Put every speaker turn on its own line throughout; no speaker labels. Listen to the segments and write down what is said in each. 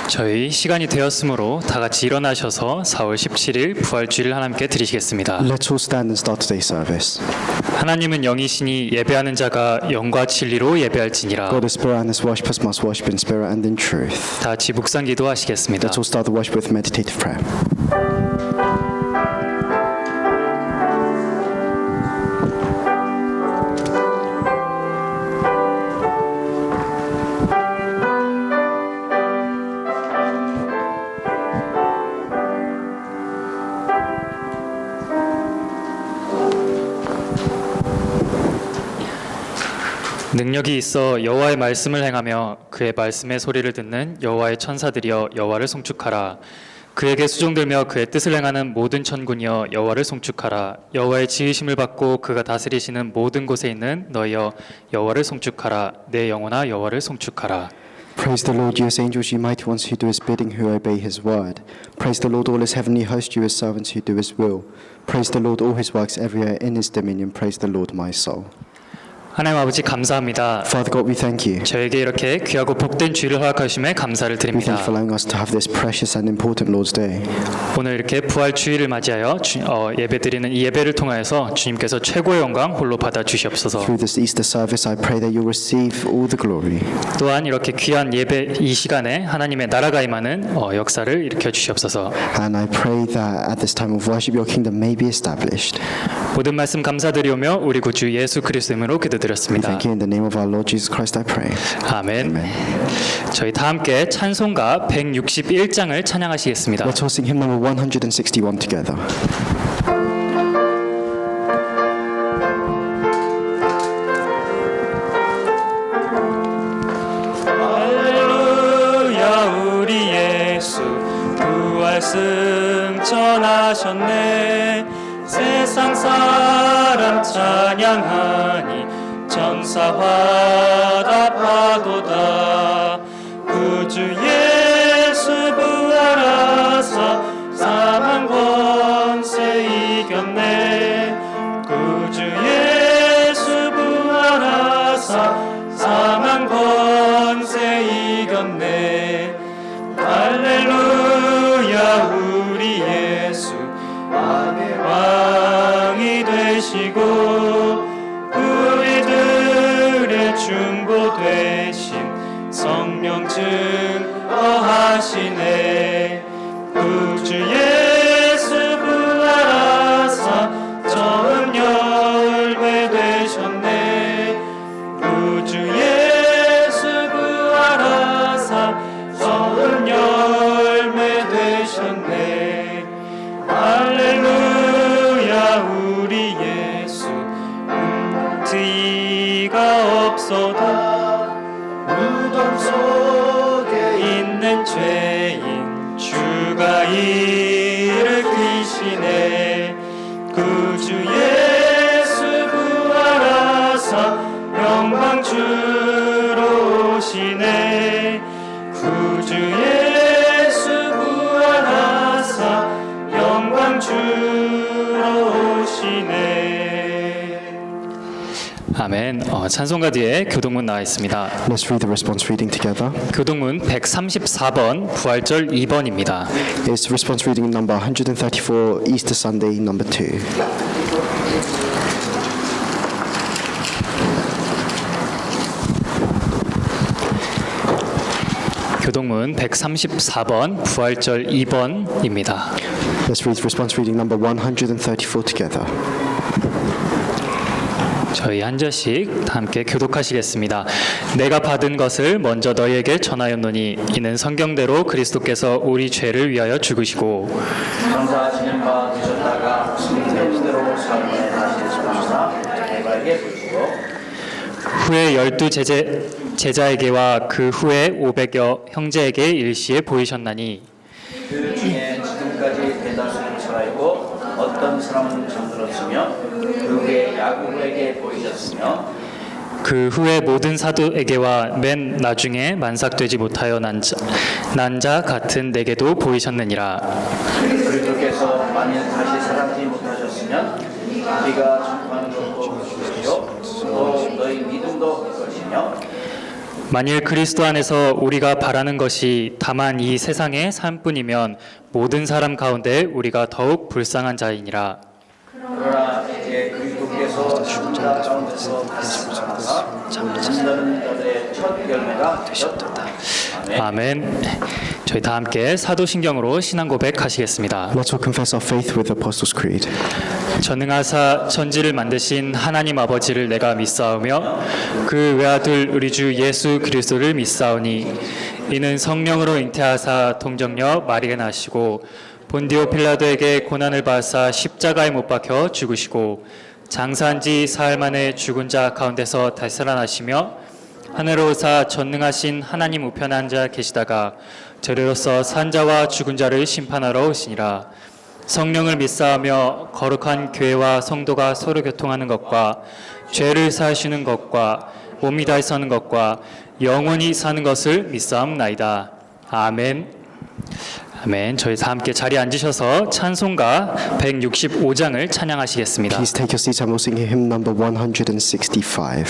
저희 시간이 되었으므로 다 같이 일어나셔서 4월 17일 부활주일을 하나님께 드리시겠습니다.
Let's all stand and start today's service.
하나님은 영이시니 예배하는 자가 영과 진리로 예배할지니라.
God is spirit and his worshippers must worship in spirit and in truth.
다 같이 묵상 기도하시겠습니다.
Let's all start the worship with meditative prayer.
능력이 있어 여호와의 말씀을 행하며 그의 말씀의 소리를 듣는 여호와의 천사들이여 여호와를 송축하라. 그에게 수종들며 그의 뜻을 행하는 모든 천군이여 여호와를 송축하라. 여호와의 지으심을 받고 그가 다스리시는 모든 곳에 있는 너희여 여호와를 송축하라. 내 영혼아 여호와를 송축하라.
Praise the Lord, you his angels, you mighty ones who do his bidding, who obey his word. Praise the Lord, all his heavenly host, you his servants who do his will. Praise the Lord, all his works everywhere in his dominion. Praise the Lord, my soul.
하나님 아버지 감사합니다.
Father God, we thank you.
저에게 이렇게 귀하고 복된 주일을 허락하심에 감사를
We thank
드립니다.
you for allowing us to have this precious and important Lord's Day.
오늘 이렇게 부활 주일을 맞이하여 예배드리는 이 예배를 통하여서 주님께서 최고의 영광 홀로 받아 주시옵소서.
Through this Easter service, I pray that you'll receive all the glory.
또한 이렇게 귀한 예배 이 시간에 하나님의 나라가 임하는 역사를 일으켜 주시옵소서.
And I pray that at this time of worship, your kingdom may be established.
모든 말씀 감사드리오며 우리 구주 예수 그리스도 이름으로
We
기도드렸습니다.
thank you in the name of our Lord Jesus Christ, I pray.
아멘. 저희 다 함께 찬송가 161장을 찬양하시겠습니다.
Let's all sing hymn number 161 together.
할렐루야 우리 예수 부활 승천하셨네. 세상 사람 찬양하니 천사 화답하도다. 구주 예수 부활하사 사망 권세 이겼네. 구주 예수 부활하사 사망 권세 이겼네. 할렐루야 우리 예수 왕이 되시고 우리들의 중보 되심 성령 증거하시네. 구주 예수 부활하사 처음 열매 되셨네. 구주 예수 부활하사 처음 열매 되셨네. 할렐루야 우리 예수 문제가 없어도 무덤 속에 있는 죄인 주가 일으키시네. 구주 예수 부활하사 영광 주로 오시네. 구주 예수 부활하사 영광 주로 오시네. 아멘. 찬송가 뒤에 교동문 나와 있습니다.
Let's read the response reading together.
교동문 134번 부활절 2번입니다.
It's response reading number 134, Easter Sunday, number 2.
교동문 134번 부활절 2번입니다.
Let's read response reading number 134 together.
저희 한 절씩 함께 교독하시겠습니다. 내가 받은 것을 먼저 너희에게 전하였노니 이는 성경대로 그리스도께서 우리 죄를 위하여 죽으시고
전사하시는 바 되셨다가 생시대로 삶을 다시 주시사 에바에게 보시고
후에 12 제자에게와 그 후에 500여 형제에게 일시에 보이셨나니
그 중에 지금까지 대다수는 살아있고 어떤 사람은 잠들었으며 그 후에 야고보에게 보이셨으며
그 후에 모든 사도에게와 맨 나중에 만삭되지 못하여 난 자 같은 내게도 보이셨느니라.
그리스도께서 만일 다시 살아나지 못하셨으면 우리가 전파하는 것도 그것이요 또 너희 믿음도 그것이며
만일 그리스도 안에서 우리가 바라는 것이 다만 이 세상의 삶뿐이면 모든 사람 가운데 우리가 더욱 불쌍한 자이니라.
그러나 이제 그리스도께서 십자가 가운데서 다시 살아나사 잠자는 자들의 첫 열매가 되셨다. 아멘.
아멘. 저희 다 함께 사도신경으로 신앙 고백하시겠습니다.
Let's all confess our faith with the Apostles' Creed.
전능하사 천지를 만드신 하나님 아버지를 내가 믿사오며 그 외아들 우리 주 예수 그리스도를 믿사오니 이는 성령으로 잉태하사 동정녀 마리아 나시고 본디오 필라도에게 고난을 받사 십자가에 못 박혀 죽으시고 장사한 지 사흘 만에 죽은 자 가운데서 다시 살아나시며 하늘로 오사 전능하신 하나님 우편에 앉아 계시다가 저리로서 산 자와 죽은 자를 심판하러 오시니라. 성령을 믿사하며 거룩한 교회와 성도가 서로 교통하는 것과 죄를 사하시는 것과 몸이 다시 서는 것과 영원히 사는 것을 믿사옵나이다. 아멘. 아멘. 저희 다 함께 자리에 앉으셔서 찬송가 165장을 찬양하시겠습니다.
Please take your seats and we'll sing hymn number 165.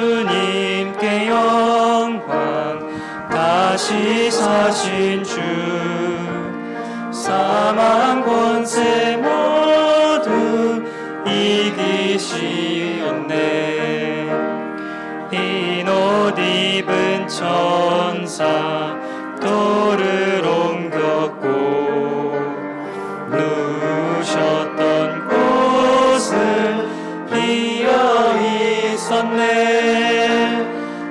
주님께 영광 다시 사신 주 사망 권세 모두 이기시었네. 흰 옷 입은 천사 돌을 옮겼고 누우셨던 곳을 비어 있었네.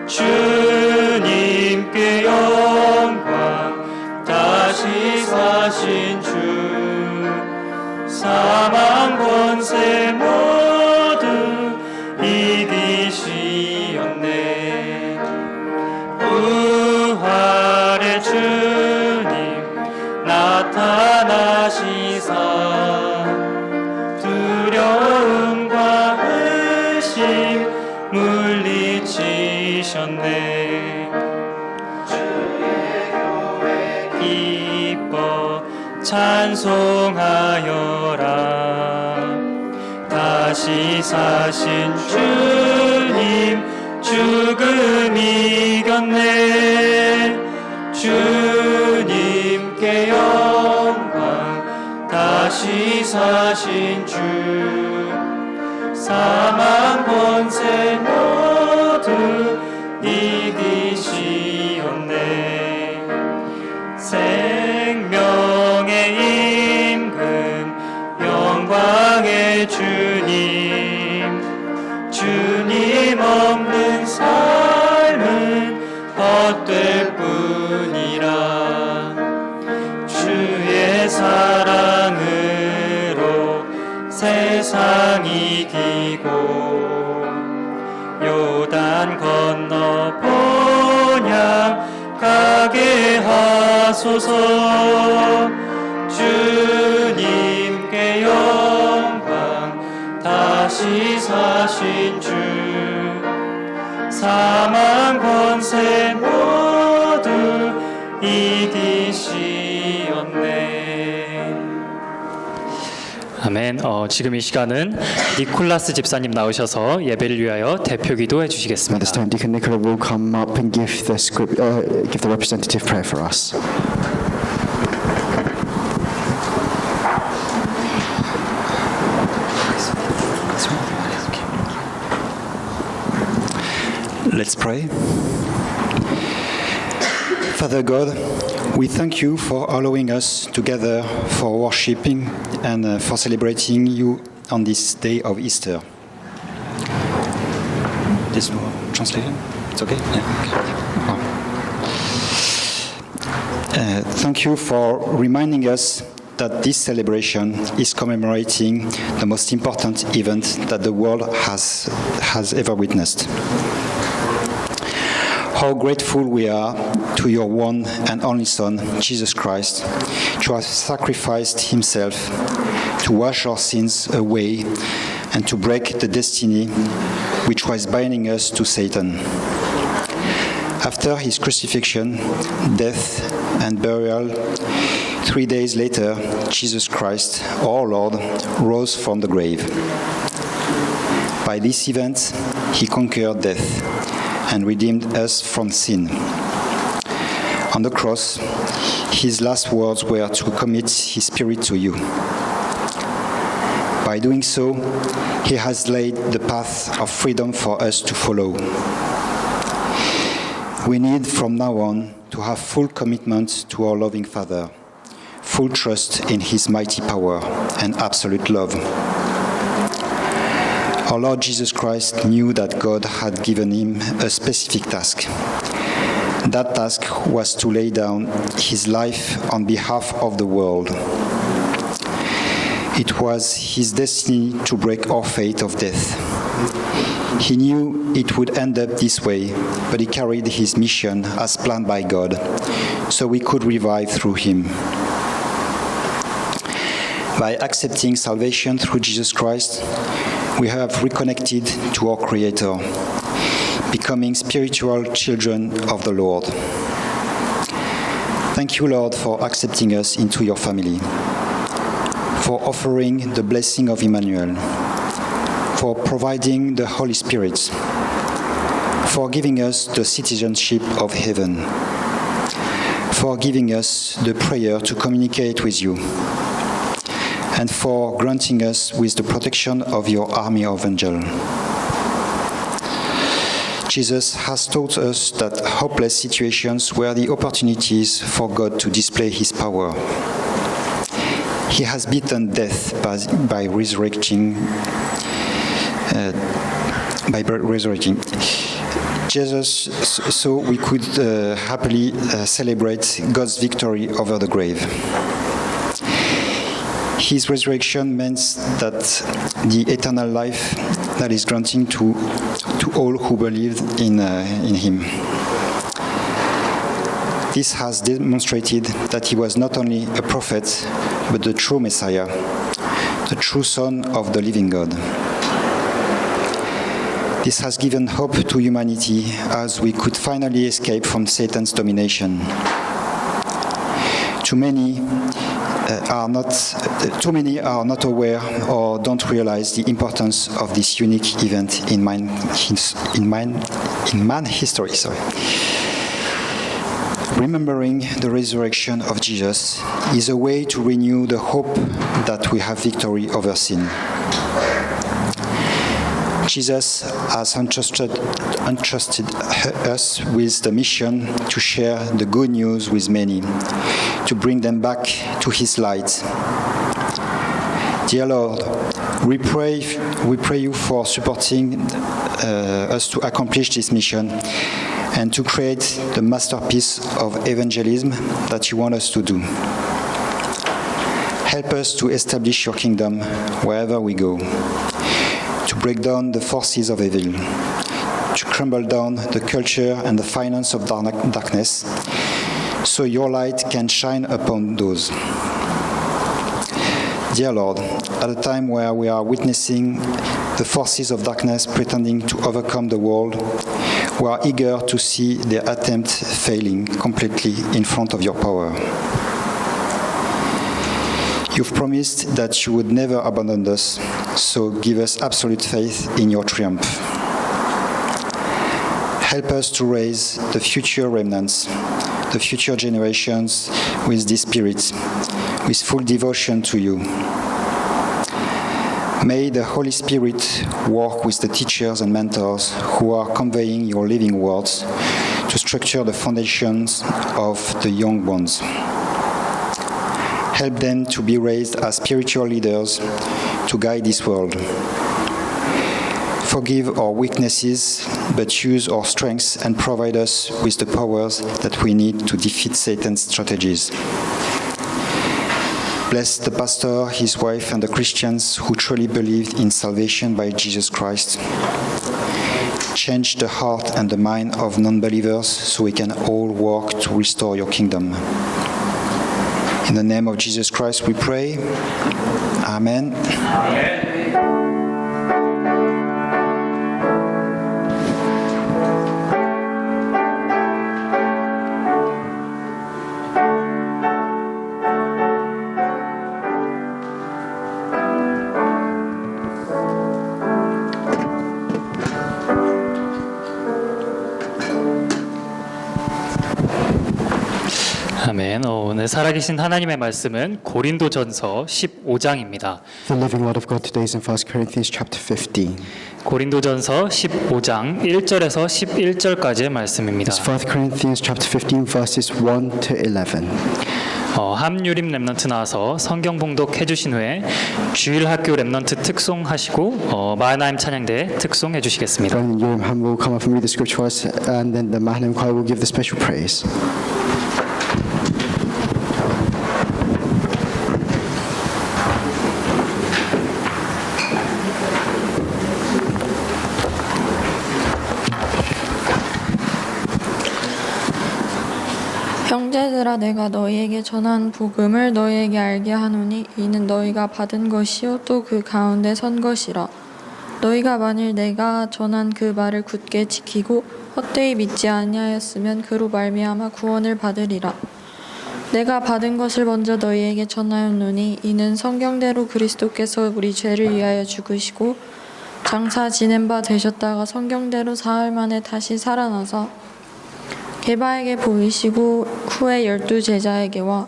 주님께 영광 다시 사신 주 사망 권세 모두 이기시었네. 부활의 주님 나타나시사 두려움과 의심 물리치셨네. 주의 교회 기뻐 찬송하여라. 다시 사신 주님 죽음 이겼네. 주님께 영광 다시 사신 주 사망 권세 모두 이기시었네. 생명의 임금 영광의 주님 주님 없는 삶은 헛될 뿐이라. 주의 사랑으로 세상 이기고 요단 건너 본향 가게 하소서. 주님께 영광 다시 사신 주 사망 권세 모두 이기시었네. 아멘. 지금 이 시간은 니콜라스 집사님 나오셔서 예배를 위하여 대표 기도해
At
주시겠습니다.
this time, Deacon Nicola will come up and give the representative prayer for us.
Let's pray. Father God, we thank you for allowing us together for worshiping and for celebrating you on this day of Easter. There's no translation? It's okay? Yeah. Okay. Thank you for reminding us that this celebration is commemorating the most important event that the world has ever witnessed. How grateful we are to your one and only Son, Jesus Christ, to have sacrificed himself to wash our sins away and to break the destiny which was binding us to Satan. After his crucifixion, death, and burial, 3 days later, Jesus Christ, our Lord, rose from the grave. By this event, he conquered death and redeemed us from sin. On the cross, his last words were to commit his spirit to you. By doing so, he has laid the path of freedom for us to follow. We need from now on to have full commitment to our loving Father, full trust in his mighty power and absolute love. Our Lord Jesus Christ knew that God had given him a specific task. That task was to lay down his life on behalf of the world. It was his destiny to break our fate of death. He knew it would end up this way, but he carried his mission as planned by God, so we could revive through him. By accepting salvation through Jesus Christ, we have reconnected to our Creator, becoming spiritual children of the Lord. Thank you, Lord, for accepting us into your family, for offering the blessing of Emmanuel, for providing the Holy Spirit, for giving us the citizenship of heaven, for giving us the prayer to communicate with you, and for granting us with the protection of your army of angels. Jesus has taught us that hopeless situations were the opportunities for God to display his power. He has beaten death by resurrecting. Jesus, so we could happily celebrate God's victory over the grave. His resurrection means that the eternal life that is granting to all who believe in him. This has demonstrated that he was not only a prophet, but the true Messiah, the true Son of the living God. This has given hope to humanity as we could finally escape from Satan's domination. Too many are not aware or don't realize the importance of this unique event in man history. Remembering the resurrection of Jesus is a way to renew the hope that we have victory over sin. Jesus has entrusted us with the mission to share the good news with many, to bring them back to his light. Dear Lord, we pray you for supporting us to accomplish this mission and to create the masterpiece of evangelism that you want us to do. Help us to establish your kingdom wherever we go, to break down the forces of evil, to crumble down the culture and the finance of darkness, so your light can shine upon those. Dear Lord, at a time where we are witnessing the forces of darkness pretending to overcome the world, we are eager to see their attempt failing completely in front of your power. You've promised that you would never abandon us, so give us absolute faith in your triumph. Help us to raise the future remnants, the future generations with this spirit, with full devotion to you. May the Holy Spirit work with the teachers and mentors who are conveying your living words to structure the foundations of the young ones. Help them to be raised as spiritual leaders to guide this world. Forgive our weaknesses, but use our strengths and provide us with the powers that we need to defeat Satan's strategies. Bless the pastor, his wife, and the Christians who truly believed in salvation by Jesus Christ. Change the heart and the mind of non-believers so we can all work to restore your kingdom. In the name of Jesus Christ we pray. Amen.
아멘.
아멘. 오늘 살아계신 하나님의 말씀은 고린도전서 15장입니다.
The living word of God today is in 1 Corinthians chapter 15.
고린도전서 15장 1절에서 11절까지의 말씀입니다.
It's 1 Corinthians chapter 15 verses 1 to 11.
함유림 랩넌트 나와서 성경 봉독해 주신 후에 주일 학교 랩넌트 특송하시고 마하나임 찬양대 특송해 주시겠습니다.
Brandon Urimham will come up and read the scriptures, and then the Mahanaim choir will give the special praise.
형제들아, 내가 너희에게 전한 복음을 너희에게 알게 하노니 이는 너희가 받은 것이요 또 그 가운데 선 것이라. 너희가 만일 내가 전한 그 말을 굳게 지키고 헛되이 믿지 아니하였으면 그로 말미암아 구원을 받으리라. 내가 받은 것을 먼저 너희에게 전하였노니 이는 성경대로 그리스도께서 우리 죄를 위하여 죽으시고 장사 지낸 바 되셨다가 성경대로 사흘 만에 다시 살아나사 게바에게 보이시고 후에 12 제자에게와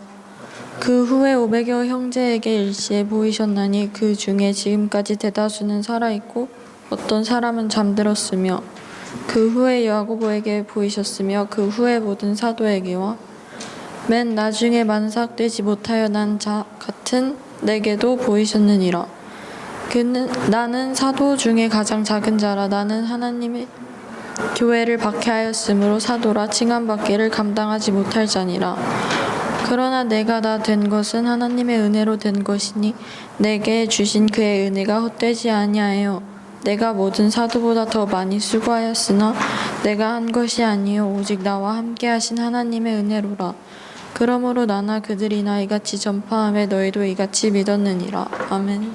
그 후에 500여 형제에게 일시에 보이셨나니 그 중에 지금까지 대다수는 살아있고 어떤 사람은 잠들었으며 그 후에 야고보에게 보이셨으며 그 후에 모든 사도에게와 맨 나중에 만삭되지 못하여 난 자 같은 내게도 보이셨느니라. 나는 사도 중에 가장 작은 자라. 나는 하나님의 교회를 박해하였으므로 사도라 칭함받기를 감당하지 못할 자니라. 그러나 내가 다 된 것은 하나님의 은혜로 된 것이니 내게 주신 그의 은혜가 헛되지 아니하여 내가 모든 사도보다 더 많이 수고하였으나 내가 한 것이 아니요 오직 나와 함께 하신 하나님의 은혜로라. 그러므로 나나 그들이나 이같이 전파함에 너희도 이같이 믿었느니라. 아멘.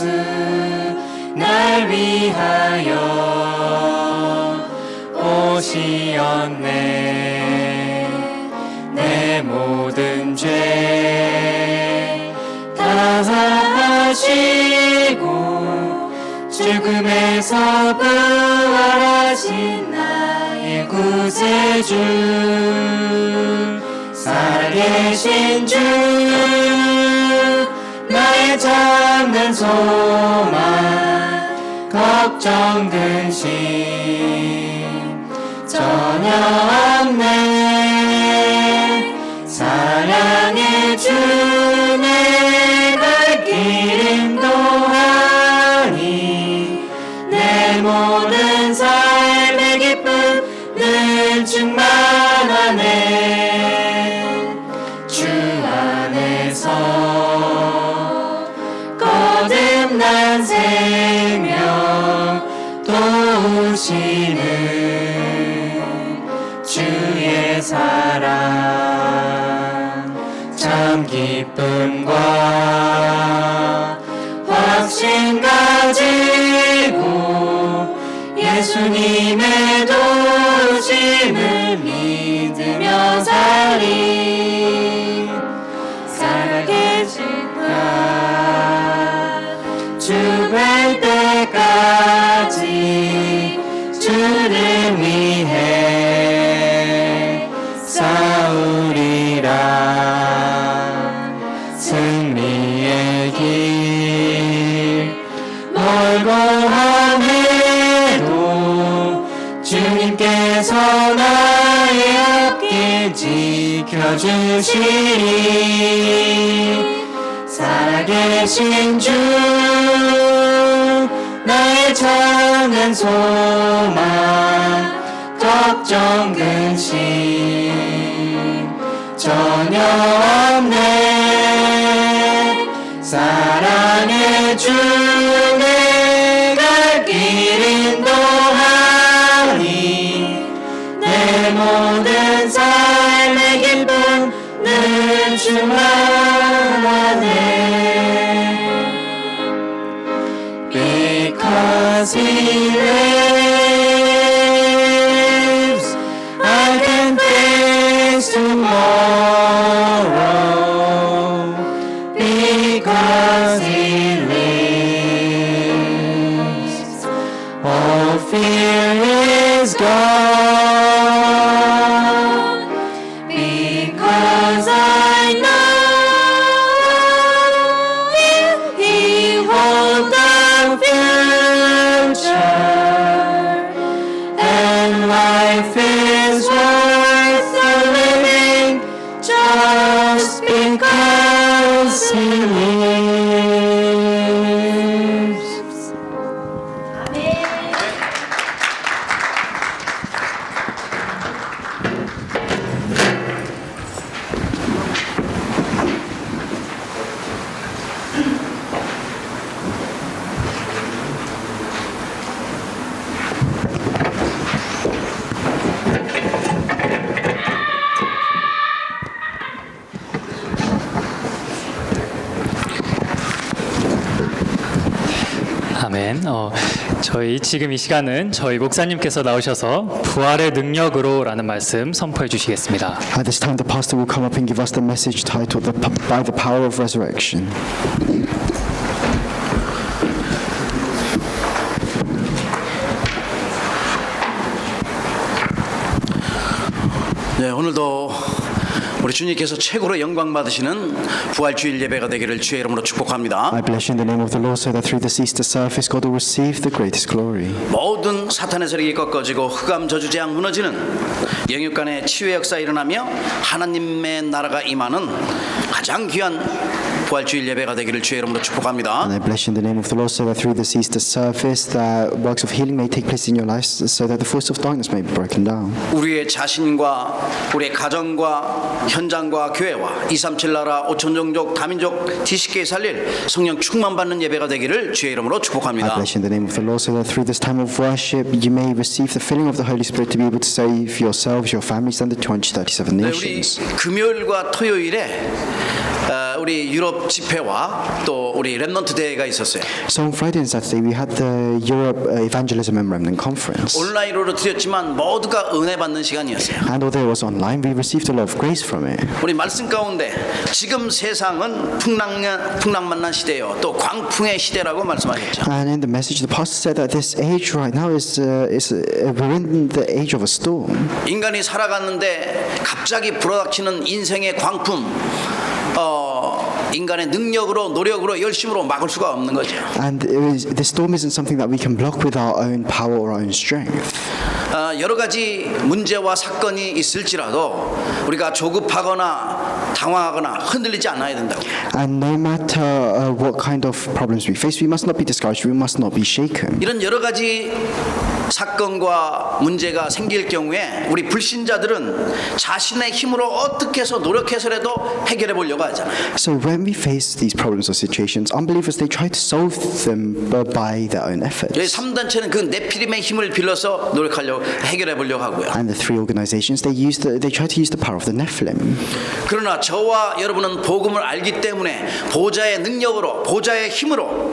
예수 날 위하여 오시었네. 내 모든 죄 다 사하시고 죽음에서 부활하신 나의 구세주 살아계신 주 나의 참된 소망 걱정 근심 전혀 없네. 사랑의 주 내 갈 길 인도하니 내 모든 삶의 기쁨 늘 충만하네. 주 안에서 거듭난 생명 도우시는 주의 사랑 참 기쁨과 확신 가지고 예수님의 도우심을 믿으며 살리. 살아계신 주뵐 때까지 주를 위해 싸우리라. 승리의 길 멀고 함에도 주님께서 나의 앞길 지켜주시리. 살아계신 주 나의 참된 소망 걱정 근심 전혀 없네. 사랑의 주 내 갈 길 인도하니 내 모든 삶의 기쁨 늘 충만하네. Because he lives, I can face tomorrow. Because he lives, all fear is gone. Because I know he holds the future, and life is worth the living just because he lives. 아멘. 저희 지금 이 시간은 저희 목사님께서 나오셔서 부활의 능력으로라는 말씀 선포해 주시겠습니다.
At this time, the pastor will come up and give us the message titled By the Power of Resurrection.
네, 오늘도 우리 주님께서 최고로 영광 받으시는 부활주일 예배가 되기를 주의 이름으로 축복합니다.
I bless you in the name of the Lord so that through this Easter service God will receive the greatest glory.
모든 사탄의 세력이 꺾어지고 흑암 저주 재앙 무너지는 영육간의 치유의 역사 일어나며 하나님의 나라가 임하는 가장 귀한 부활주일 예배가 되기를 주의 이름으로 축복합니다.
And I bless you in the name of the Lord so that through this Easter service the works of healing may take place in your lives so that the force of darkness may be broken down.
우리의 자신과 우리의 가정과 현장과 교회와 237 나라 5천 종족 다민족 DCK 살릴 성령 충만 받는 예배가 되기를 주의 이름으로
I
축복합니다.
bless you in the name of the Lord so that through this time of worship you may receive the filling of the Holy Spirit to be able to save yourselves, your families and the 237
네, 우리
nations.
금요일과 토요일에 우리 유럽 유럽 집회와 또 우리 렘넌트 대회가 있었어요.
So on Friday and Saturday we had the Europe Evangelism and Remnant Conference.
온라인으로 드렸지만 모두가 은혜 받는 시간이었어요.
And although it was online, we received a lot of grace from it.
우리 말씀 가운데 지금 세상은 풍랑만난 시대요, 또 광풍의 시대라고 말씀하셨죠.
And in the message, the pastor said that this age right now we're in the age of a storm.
인간이 살아갔는데 갑자기 불어닥치는 인생의 광풍, 인간의 능력으로, 노력으로, 열심으로 막을 수가 없는 거죠.
And the storm isn't something that we can block with our own power or our own strength.
여러 가지 문제와 사건이 있을지라도 우리가 조급하거나 당황하거나 흔들리지 않아야 된다고.
And no matter what kind of problems we face, we must not be discouraged, we must not be shaken.
이런 여러 가지 사건과 문제가 생길 경우에 우리 불신자들은 자신의 힘으로 어떻게 해서 노력해서라도 해결해 보려고 하잖아요.
So when we face these problems or situations, unbelievers, they try to solve them by their own efforts.
여기 3단체는 그 네피림의 힘을 빌려서 노력하려고 해결해 보려고 하고요.
And the three organizations, they try to use the power of the Nephilim.
그러나 저와 여러분은 복음을 알기 때문에 보좌의 능력으로, 보좌의 힘으로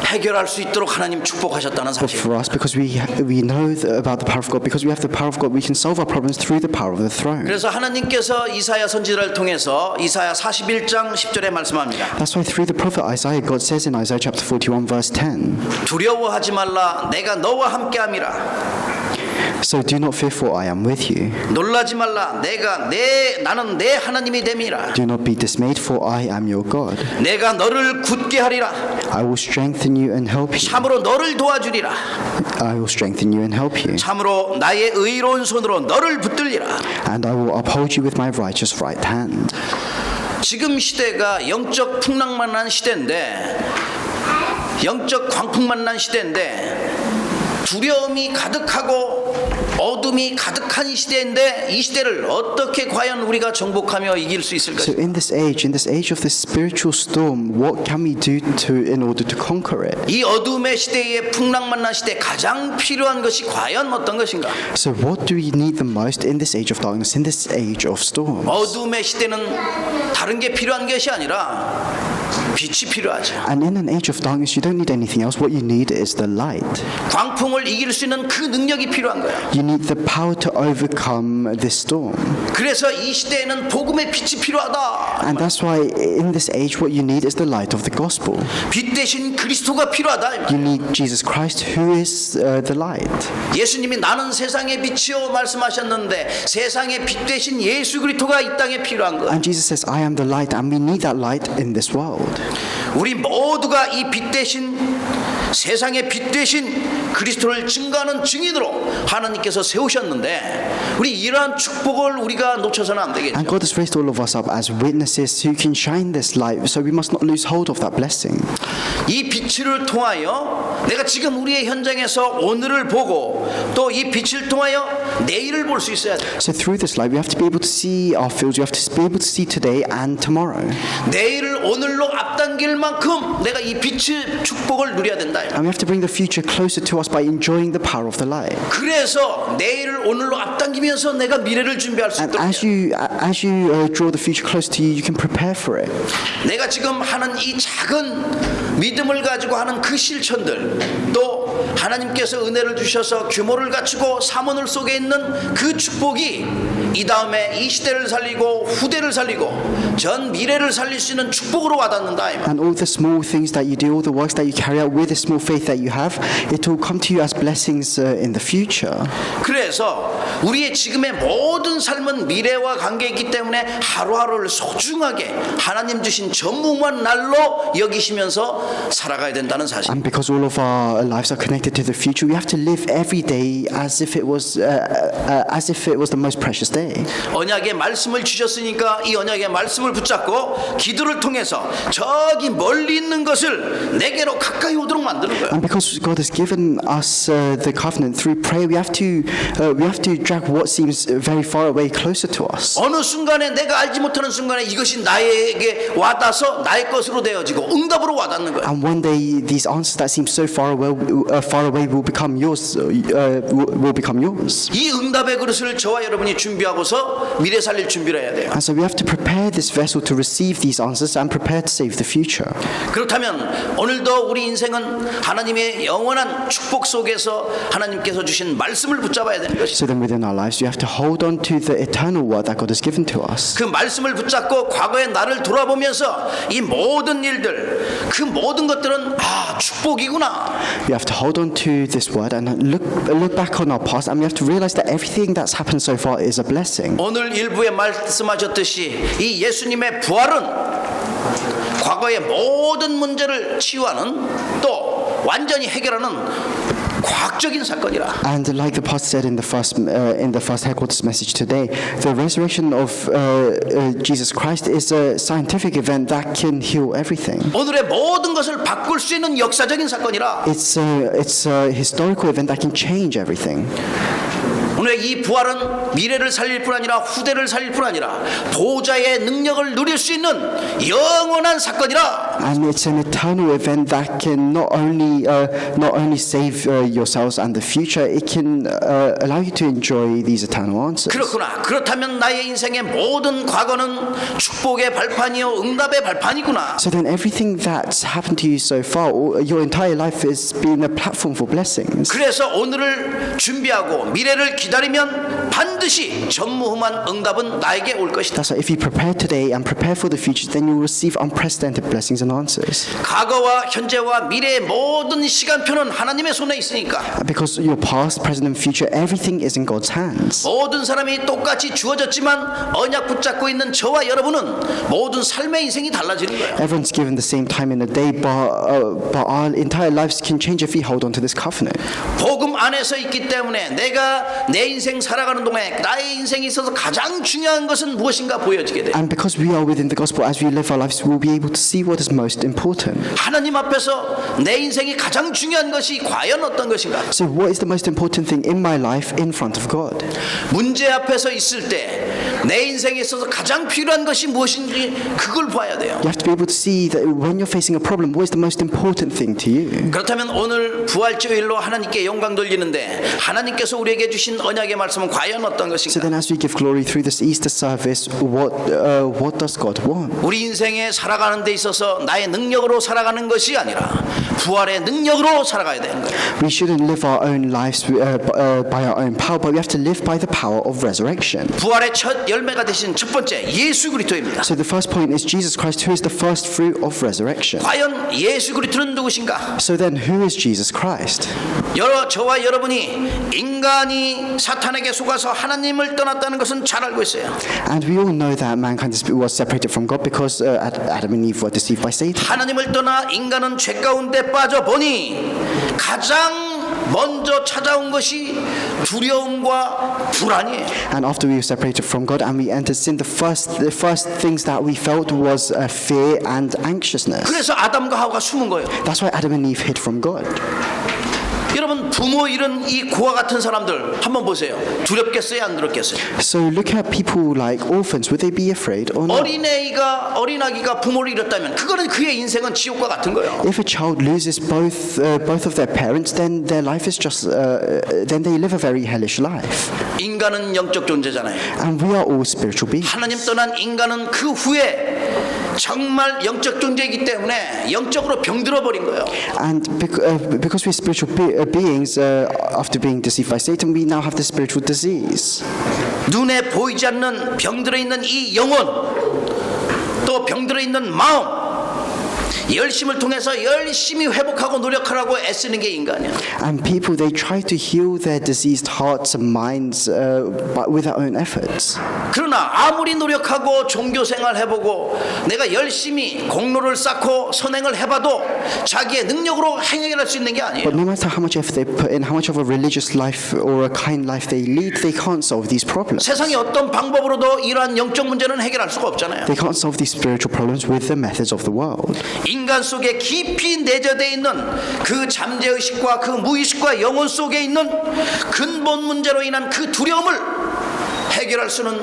해결할 수 있도록 하나님 축복하셨다는
But
사실.
for us, because we know about the power of God, because we have the power of God, we can solve our problems through the power of the throne.
그래서 하나님께서 이사야 선지자를 통해서 이사야 41장 10절에 말씀합니다.
That's why through the prophet Isaiah, God says in Isaiah chapter 41 verse 10,
두려워하지 말라, 내가 너와 함께함이라.
So do not fear, for I am with you.
놀라지 말라, 나는 내 하나님이 됨이라.
Do not be dismayed, for I am your God.
내가 너를 굳게 하리라.
I will strengthen you and help you.
참으로 너를 도와주리라.
I will strengthen you and help you.
참으로 나의 의로운 손으로 너를 붙들리라.
And I will uphold you with my righteous right hand.
지금 시대가 영적 풍랑만 난 시대인데, 영적 광풍만 난 시대인데, 두려움이 가득하고 어둠이 가득한 이 시대인데, 이 시대를 어떻게 과연 우리가 정복하며 이길 수 있을까?
So in this age of this spiritual storm, what can we do in order to conquer it?
이 어둠의 시대에 풍랑만난 시대 가장 필요한 것이 과연 어떤 것인가?
So what do we need the most in this age of darkness, in this age of storms?
어둠의 시대는 다른 게 필요한 것이 아니라 빛이 필요하죠.
And in an age of darkness, you don't need anything else. What you need is the light.
광풍을 이길 수 있는 그 능력이 필요한 거야.
You need the power to overcome this storm.
그래서 이 시대에는 복음의 빛이 필요하다.
And that's why in this age, what you need is the light of the gospel.
빛 대신 그리스도가 필요하다.
You need Jesus Christ, who is the light.
예수님이 나는 세상의 빛이요 말씀하셨는데, 세상의 빛 대신 예수 그리스도가 이 땅에 필요한 거야.
And Jesus says, I am the light, and we need that light in this world.
우리 모두가 이 빛 대신, 세상의 빛 대신 그리스도를 증거하는 증인으로 하나님께서 세우셨는데, 우리 이러한 축복을 우리가 놓쳐서는 안 되겠죠.
And God has raised all of us up as witnesses who can shine this light, so we must not lose hold of that blessing.
이 빛을 통하여 내가 지금 우리의 현장에서 오늘을 보고, 또 이 빛을 통하여 내일을 볼 수 있어야 돼.
So through this light, we have to be able to see our fields, we have to be able to see today and tomorrow.
내일을 오늘로 앞당길 만큼 내가 이 빛의 축복을 누려야 된다.
And we have to bring the future closer to us by enjoying the power of the light.
그래서 내일을 오늘로 앞당기면서 내가 미래를 준비할 수
And
있도록
as you draw the future close to you, you can prepare for it.
내가 지금 하는 이 작은 믿음을 가지고 하는 그 실천들, 또 하나님께서 은혜를 주셔서 규모를 갖추고 사모늘 속에 있는 그 축복이 이 다음에 이 시대를 살리고 후대를 살리고 전 미래를 살릴 수 있는 축복으로 와닿는다.
And all the small things that you do, all the works that you carry out with the small faith that you have, it will come to you as blessings in the future.
그래서 우리의 지금의 모든 삶은 미래와 관계있기 때문에 하루하루를 소중하게 하나님 주신 전무한 날로 여기시면서 살아가야 된다는 사실.
And because all of our lives are connected to the future, we have to live every day as if it was the most precious day.
언약의 말씀을 주셨으니까 이 언약의 말씀을 붙잡고 기도를 통해서 저기 멀리 있는 것을 내게로 가까이 오도록 만드는 거예요.
And because God has given us the covenant through prayer, we have to drag what seems very far away closer to us.
어느 순간에 내가 알지 못하는 순간에 이것이 나에게 와닿아서 나의 것으로 되어지고 응답으로 와닿는 거예요.
And one day, these answers that seem so far away will become yours. Will become yours.
이 이 응답의 그릇을 저와 여러분이 준비하고서 미래 살릴 준비를 해야 돼요.
And so we have to prepare this vessel to receive these answers and prepare to save the future.
그렇다면 오늘도 우리 인생은 하나님의 영원한 축복 속에서 하나님께서 주신 말씀을 붙잡아야 되는 것이죠.
So then within our lives, we have to hold on to the eternal word that God has given to us.
그 말씀을 붙잡고 과거의 나를 돌아보면서 이 모든 일들, 그 모든 것들은 축복이구나.
We have to hold on to this word and look back on our past, and we have to realize that everything that's happened so far is a blessing.
오늘 일부에 말씀하셨듯이 이 예수님의 부활은 과거의 모든 문제를 치유하는 또 완전히 해결하는 과학적인 사건이라.
And like the pastor said in the first headquarters message today, the resurrection of Jesus Christ is a scientific event that can heal everything.
오늘의 모든 것을 바꿀 수 있는 역사적인 사건이라.
It's a historical event that can change everything.
오늘 이 부활은 미래를 살릴 뿐 아니라 후대를 살릴 뿐 아니라 보좌의 능력을 누릴 수 있는 영원한 사건이라.
And it's an eternal event that can not only save yourselves and the future, it can allow you to enjoy these eternal answers.
그렇구나. 그렇다면 나의 인생의 모든 과거는 축복의 발판이요 응답의 발판이구나.
So then everything that's happened to you so far, your entire life has been a platform for blessings.
그래서 오늘을 준비하고 미래를 기다리면 반드시 전무후무한 응답은 나에게 올 것이다.
That's why if you prepare today and prepare for the future, then you will receive unprecedented blessings and answers.
과거와 현재와 미래의 모든 시간표는 하나님의 손에 있으니까
Because your past, present, and future, everything is in God's hands.
모든 사람이 똑같이 주어졌지만 언약 붙잡고 있는 저와 여러분은 모든 삶의 인생이 달라지는 거예요.
Everyone's given the same time in a day, but our entire lives can change if we hold on to this covenant.
복음 안에서 있기 때문에 내가 내 인생 살아가는 동안에 나의 인생에 있어서 가장 중요한 것은 무엇인가 보여지게 돼.
And because we are within the gospel, as we live our lives, we'll be able to see what is most important.
하나님 앞에서 내 인생이 가장 중요한 것이 과연 어떤 것인가?
So what is the most important thing in my life in front of God?
문제 앞에서 있을 때 내 인생에 있어서 가장 필요한 것이 무엇인지 그걸 봐야 돼요.
You have to be able to see that when you're facing a problem, what is the most important thing to you?
그렇다면 오늘 부활주일로 하나님께 영광 돌리는데 하나님께서 우리에게 주신 언약의 말씀은 과연 어떤
So
것인가?
then as we give glory through this Easter service, what does God want?
우리 인생에 살아가는 데 있어서 나의 능력으로 살아가는 것이 아니라 부활의 능력으로 살아가야 되는 거예요.
We shouldn't live our own lives by our own power, but we have to live by the power of resurrection.
부활의 첫 열매가 되신 첫 번째 예수 그리스도입니다.
So the first point is Jesus Christ, who is the first fruit of resurrection.
과연 예수 그리스도는 누구신가?
So then who is Jesus Christ?
저와 여러분이 인간이 사탄에게 속아서 하나님을 떠났다는 것은 잘 알고 있어요.
And we all know that mankind was separated from God because Adam and Eve were deceived by Satan.
하나님을 떠나 인간은 죄 가운데 빠져보니 가장 먼저 찾아온 것이 두려움과 불안이에요.
And after we were separated from God and we entered sin, the first things that we felt was fear and anxiousness.
그래서 아담과 하와가 숨은 거예요.
That's why Adam and Eve hid from God.
여러분 부모 잃은 이 고아 같은 사람들 한번 보세요. 두렵겠어요, 안 두렵겠어요?
So look at people like orphans. Would they be afraid or not?
어린아기가 부모를 잃었다면 그거는 그의 인생은 지옥과 같은 거예요.
If a child loses both of their parents, then their life is then they live a very hellish life.
인간은 영적 존재잖아요.
And we are all spiritual beings.
하나님 떠난 인간은 그 후에 정말 영적 존재이기 때문에 영적으로 병들어 버린 거예요.
And because we're spiritual beings, after being deceived by Satan, we now have the spiritual disease.
눈에 보이지 않는 병들어 있는 이 영혼, 또 병들어 있는 마음, 열심을 통해서 열심히 회복하고 노력하라고 애쓰는 게 인간이야.
And people, they try to heal their diseased hearts and minds with their own efforts.
그러나 아무리 노력하고 종교생활 해보고 내가 열심히 공로를 쌓고 선행을 해봐도 자기의 능력으로 해결할 수 있는 게 아니에요.
But no matter how much effort they put in, how much of a religious life or a kind life they lead, they can't solve these problems.
세상의 어떤 방법으로도 이러한 영적 문제는 해결할 수가 없잖아요.
They can't solve these spiritual problems with the methods of the world.
인간 속에 깊이 내재되어 있는 그 잠재의식과 그 무의식과 영혼 속에 있는 근본 문제로 인한 그 두려움을 해결할 수는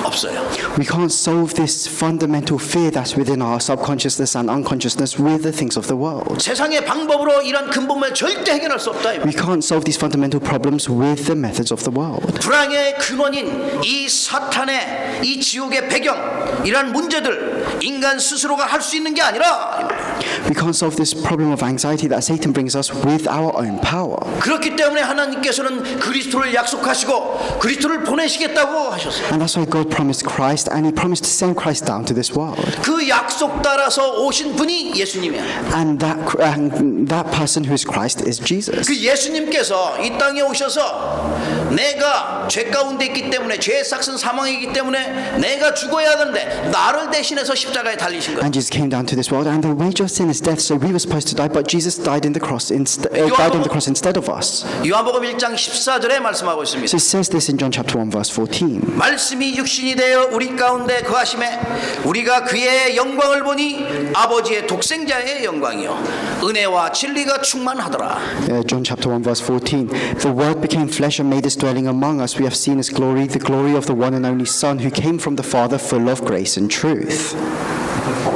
없어요. 없어요.
We can't solve this fundamental fear that's within our subconsciousness and unconsciousness with the things of the world.
세상의 방법으로 이런 근본을 절대 해결할 수 없다. 이
We
말이에요.
can't solve these fundamental problems with the methods of the world.
불안의 근원인 이 사탄의 이 지옥의 배경 이런 문제들 인간 스스로가 할 수 있는 게 아니라 이 말이에요.
We can't solve this problem of anxiety that Satan brings us with our own power.
그렇기 때문에 하나님께서는 그리스도를 약속하시고 그리스도를 보내시겠다고 하셨어요.
And that's why God promised Christ, and He promised to send Christ down to this world.
그 약속 따라서 오신 분이 예수님이야.
And that person who is Christ is Jesus.
그 예수님께서 이 땅에 오셔서 내가 죄 가운데 있기 때문에 죄의 삭은 사망이기 때문에 내가 죽어야 하는데 나를 대신해서 십자가에 달리신 거예요.
And Jesus came down to this world, and the wage of sin is death. So we were supposed to die, but Jesus died on the cross instead of us.
요한복음 1장 14절에 말씀하고 있습니다.
So it says this in John chapter 1, verse 14.
말씀이 육신이 되어 우리 가운데 거하심에 우리가 그의 영광을 보니 아버지의 독생자의 영광이요 은혜와 진리가 충만하더라.
John chapter 1, verse 14. The Word became flesh and made His dwelling among us. We have seen His glory, the glory of the one and only Son who came from the Father, full of grace and truth.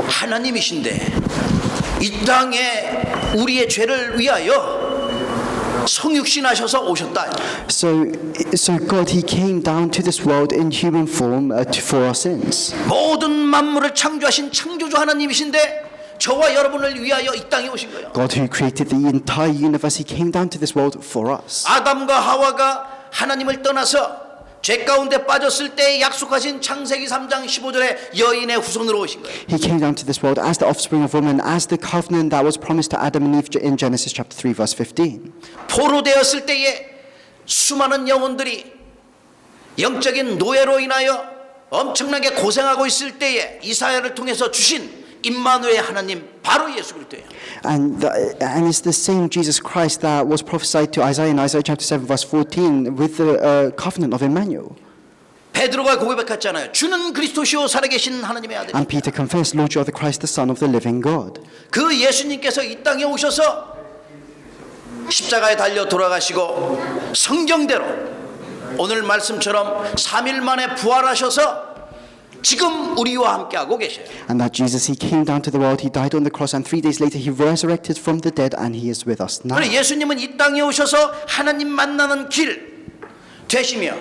하나님이신데 이 땅에 우리의 죄를 위하여 성육신하셔서 오셨다.
So God, He came down to this world in human form for our sins.
모든 만물을 창조하신 창조주 하나님이신데 저와 여러분을 위하여 이 땅에 오신 거예요.
God who created the entire universe, He came down to this world for us.
아담과 하와가 하나님을 떠나서 죄 가운데 빠졌을 때 약속하신 창세기 3장 15절에 여인의 후손으로 오신 거예요.
He came down to this world as the offspring of woman, as the covenant that was promised to Adam and Eve in Genesis chapter 3, verse 15.
포로되었을 때에 수많은 영혼들이 영적인 노예로 인하여 엄청나게 고생하고 있을 때에 이사야를 통해서 주신 임마누엘 하나님 바로 예수 그리스도예요.
And it's the same Jesus Christ that was prophesied to Isaiah in Isaiah chapter 7, verse 14, with the covenant of Emmanuel.
베드로가 고백했잖아요. 주는 그리스도시요 살아계신 하나님의 아들.
And Peter confessed, Lord, you are the Christ, the Son of the living God.
그 예수님께서 이 땅에 오셔서 십자가에 달려 돌아가시고 성경대로 오늘 말씀처럼 3일 만에 부활하셔서 지금 우리와 함께하고 계셔요.
And that Jesus, He came down to the world, He died on the cross, and 3 days later He resurrected from the dead, and He is with us now.
그래 예수님은 이 땅에 오셔서 하나님 만나는 길 되시며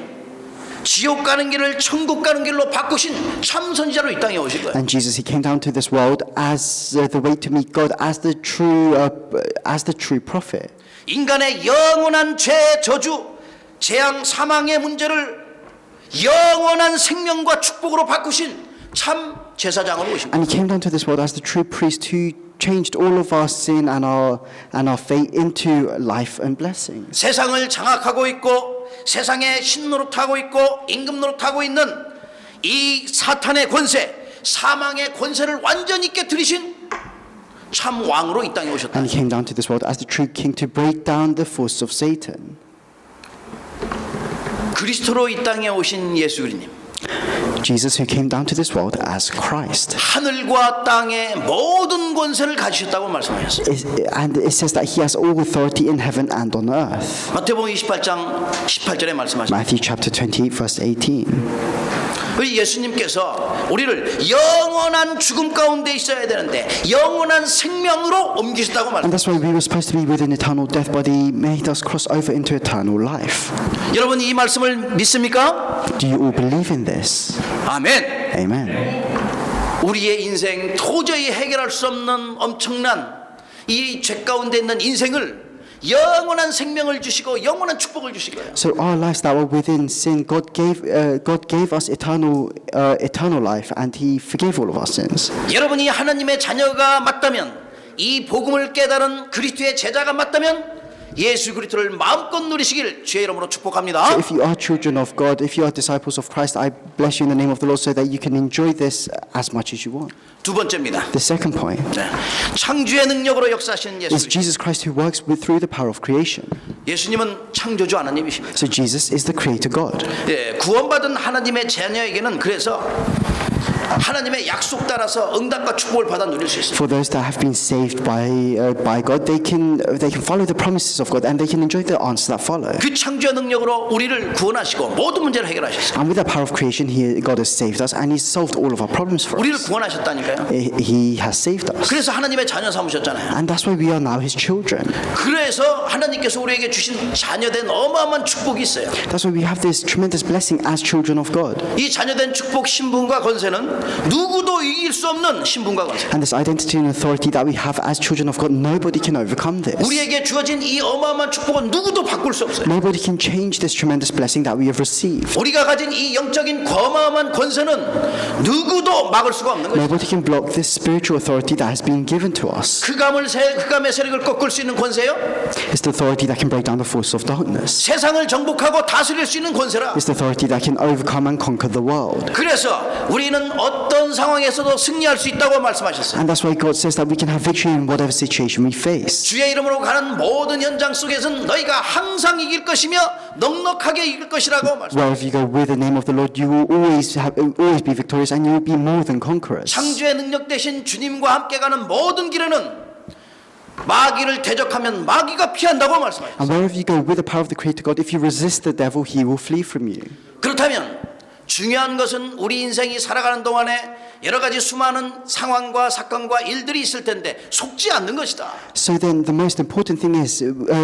지옥 가는 길을 천국 가는 길로 바꾸신 참 선지자로 이 땅에 오신 거예요.
And Jesus, He came down to this world as the way to meet God, as the true prophet.
인간의 영원한 죄, 저주, 재앙, 사망의 문제를 영원한 생명과 축복으로 바꾸신 참 제사장으로 오신 거예요.
And He came down to this world as the true priest who changed all of our sin and our fate into life and blessings.
세상을 장악하고 있고 세상에 신노릇하고 있고 임금 노릇하고 있는 이 사탄의 권세, 사망의 권세를 완전히 깨뜨리신 참 왕으로 이 땅에 오셨다.
And He came down to this world as the true king to break down the force of Satan.
그리스도로 이 땅에 오신 예수 그리스도님,
Jesus who came down to this world as Christ.
하늘과 땅의 모든 권세를 가지셨다고 말씀하셨어요.
And it says that He has all authority in heaven and on earth.
마태복음 28장 18절에 말씀하셨어요.
Matthew chapter 28, verse 18.
우리 예수님께서 우리를 영원한 죽음 가운데 있어야 되는데 영원한 생명으로 옮기셨다고
And
말씀하셨어요.
that's why we were supposed to be within eternal death, but He made us cross over into eternal life.
여러분 이 말씀을 믿습니까?
Do you all believe in this?
아멘.
Amen.
우리의 인생 도저히 해결할 수 없는 엄청난 이 죄 가운데 있는 인생을 영원한 생명을 주시고 영원한 축복을 주신 거예요.
So our lives that were within sin, God gave us eternal life, and He forgave all of our sins.
여러분이 하나님의 자녀가 맞다면 이 복음을 깨달은 그리스도의 제자가 맞다면 예수 그리스도를 마음껏 누리시길 주의 이름으로 축복합니다.
So if you are children of God, if you are disciples of Christ, I bless you in the name of the Lord so that you can enjoy this as much as you want.
두 번째입니다.
The second point
네. 창조의 능력으로 역사하시는 예수
is
그리스도.
Jesus Christ who works through the power of creation.
예수님은 창조주 하나님이십니다.
So Jesus is the creator God.
예, 구원받은 하나님의 자녀에게는 그래서 하나님의 약속 따라서 응답과 축복을 받아 누릴 수 있습니다.
For those that have been saved by God, they can follow the promises of God and they can enjoy the answers that follow.
그 창조의 능력으로 우리를 구원하시고 모든 문제를 해결하셨어요.
And with the power of creation, God has saved us and He's solved all of our problems for
우리를
us.
구원하셨다니까요.
He has saved us.
그래서 하나님의 자녀 삼으셨잖아요.
And that's why we are now His children.
그래서 하나님께서 우리에게 주신 자녀된 어마어마한 축복이 있어요.
That's why we have this tremendous blessing as children of God.
이 자녀된 축복 신분과 권세는 누구도 이길 수 없는 신분과 권세.
And this identity and authority that we have as children of God, nobody can overcome this.
우리에게 주어진 이 어마어마한 축복은 누구도 바꿀 수 없어요.
Nobody can change this tremendous blessing that we have received.
우리가 가진 이 영적인 어마어마한 권세는 누구도 막을 수가 없는 거죠.
Nobody can block this spiritual authority that has been given to us.
흑암의 세력을 꺾을 수 있는 권세요.
It's the authority that can break down the force of darkness.
세상을 정복하고 다스릴 수 있는 권세라.
It's the authority that can overcome and conquer the world.
그래서 우리는 어떤 상황에서도 승리할 수 있다고 말씀하셨어요.
And that's why God says that we can have victory in whatever situation we face.
주의 이름으로 가는 모든 현장 속에서는 너희가 항상 이길 것이며 넉넉하게 이길 것이라고 말씀하셨어요.
Wherever you go with the name of the Lord, you will always be victorious and you will be more than conquerors.
창조의 능력 대신 주님과 함께 가는 모든 길에는 마귀를 대적하면 마귀가 피한다고 말씀하셨어요.
And wherever you go with the power of the Creator God, if you resist the devil, he will flee from you.
그렇다면 중요한 것은 우리 인생이 살아가는 동안에 여러 가지 수많은 상황과 사건과 일들이 있을 텐데 속지 않는 것이다.
So then the most important thing is,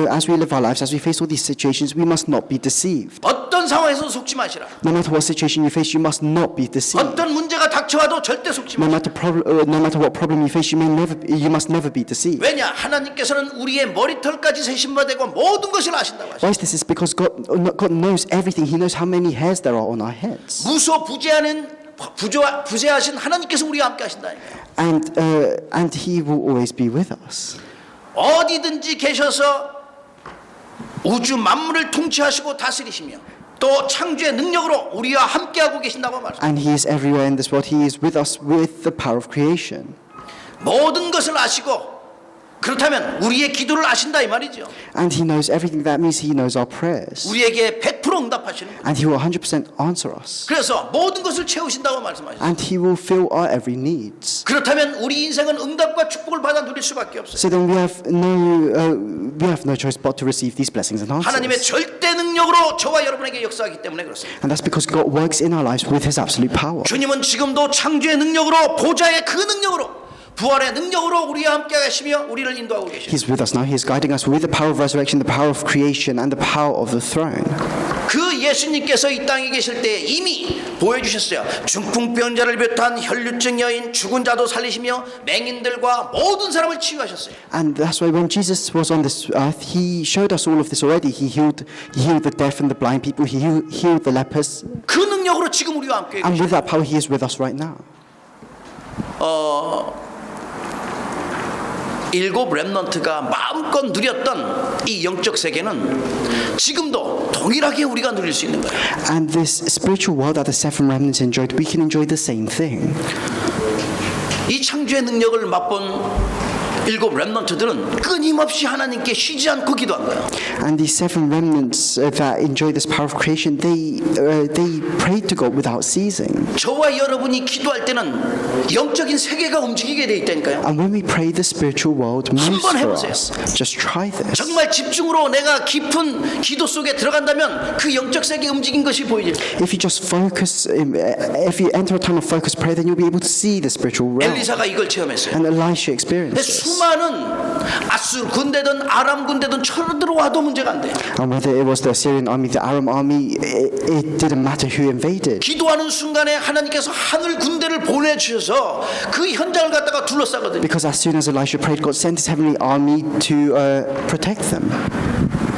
as we live our lives, as we face all these situations, we must not be deceived.
어떤 상황에서도 속지 마시라.
No matter what situation you face, you must not be deceived.
어떤 문제가 닥쳐와도 절대 속지
No
마시라.
matter what problem you face, you must never be deceived.
왜냐? 하나님께서는 우리의 머리털까지 세심바되고 모든 것을 아신다고 하시죠.
Why is this? It's because God knows everything. He knows how many hairs there are on our heads. 부재하신 하나님께서 우리와 함께 하신다니까요. And He will always be with us.
어디든지 계셔서 우주 만물을 통치하시고 다스리시며 또 창조의 능력으로 우리와 함께하고 계신다고 말씀합니다.
And He is everywhere in this world. He is with us with the power of creation.
모든 것을 아시고 그렇다면 우리의 기도를 아신다 이 말이죠.
And He knows everything. That means He knows our prayers.
우리에게 100% 응답하시는 거예요.
And He will 100% answer us.
그래서 모든 것을 채우신다고 말씀하셨어요.
And He will fill our every needs.
그렇다면 우리 인생은 응답과 축복을 받아 누릴 수밖에 없어요.
So then we have no choice but to receive these blessings and
하나님의
answers.
절대 능력으로 저와 여러분에게 역사하기 때문에 그렇습니다.
And that's because God works in our lives with His absolute power.
주님은 지금도 창조의 능력으로 보좌의 그 능력으로 부활의 능력으로 우리와 함께 하시며 우리를 인도하고 계십니다.
He's with us now. He is guiding us with the power of resurrection, the power of creation, and the power of the throne.
그 예수님께서 이 땅에 계실 때 이미 보여주셨어요. 중풍병자를 비롯한 혈류증 여인, 죽은 자도 살리시며 맹인들과 모든 사람을 치유하셨어요.
And that's why when Jesus was on this earth, He showed us all of this already. He healed the deaf and the blind people. He healed the lepers.
그 능력으로 지금 우리와 함께
And
계십니다.
with that power, He is with us right now.
일곱 렘넌트가 마음껏 누렸던 이 영적 세계는 지금도 동일하게 우리가 누릴 수 있는 거예요.
And this spiritual world that the seven remnants enjoyed, we can enjoy the same thing.
이 창조의 능력을 맛본 일곱 렘넌트들은 끊임없이 하나님께 쉬지 않고 기도한 거예요.
And these seven remnants that enjoy this power of creation, they prayed to God without ceasing.
저와 여러분이 기도할 때는 영적인 세계가 움직이게 돼 있다니까요.
And when we pray, the spiritual world moves
한번
for
해보세요.
us. Just try this.
정말 집중으로 내가 깊은 기도 속에 들어간다면 그 영적 세계 움직인 것이 보이질 거예요.
If you just focus, if you enter a time of focused prayer, then you'll be able to see the spiritual realm.
엘리사가 이걸 체험했어요.
And Elisha experienced this.
수많은 아수르 군대든 아람 군대든 쳐들어와도 문제가 안 돼요.
And whether it was the Assyrian army, the Aram army, it didn't matter who invaded.
기도하는 순간에 하나님께서 하늘 군대를 보내주셔서 그 현장을 갖다가 둘러싸거든요.
Because as soon as Elisha prayed, God sent His heavenly army to protect them.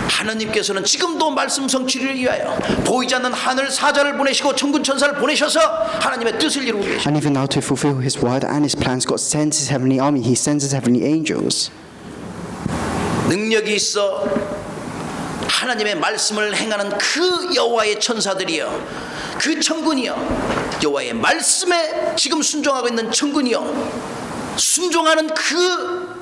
하나님께서는 지금도 말씀 성취를 위하여 보이지 않는 하늘 사자를 보내시고 천군 천사를 보내셔서 하나님의 뜻을 이루고 계십니다.
And even now to fulfill His word and His plans, God sends His heavenly army. He sends His heavenly angels.
능력이 있어 하나님의 말씀을 행하는 그 여호와의 천사들이여, 그 천군이여, 여호와의 말씀에 지금 순종하고 있는 천군이여, 순종하는 그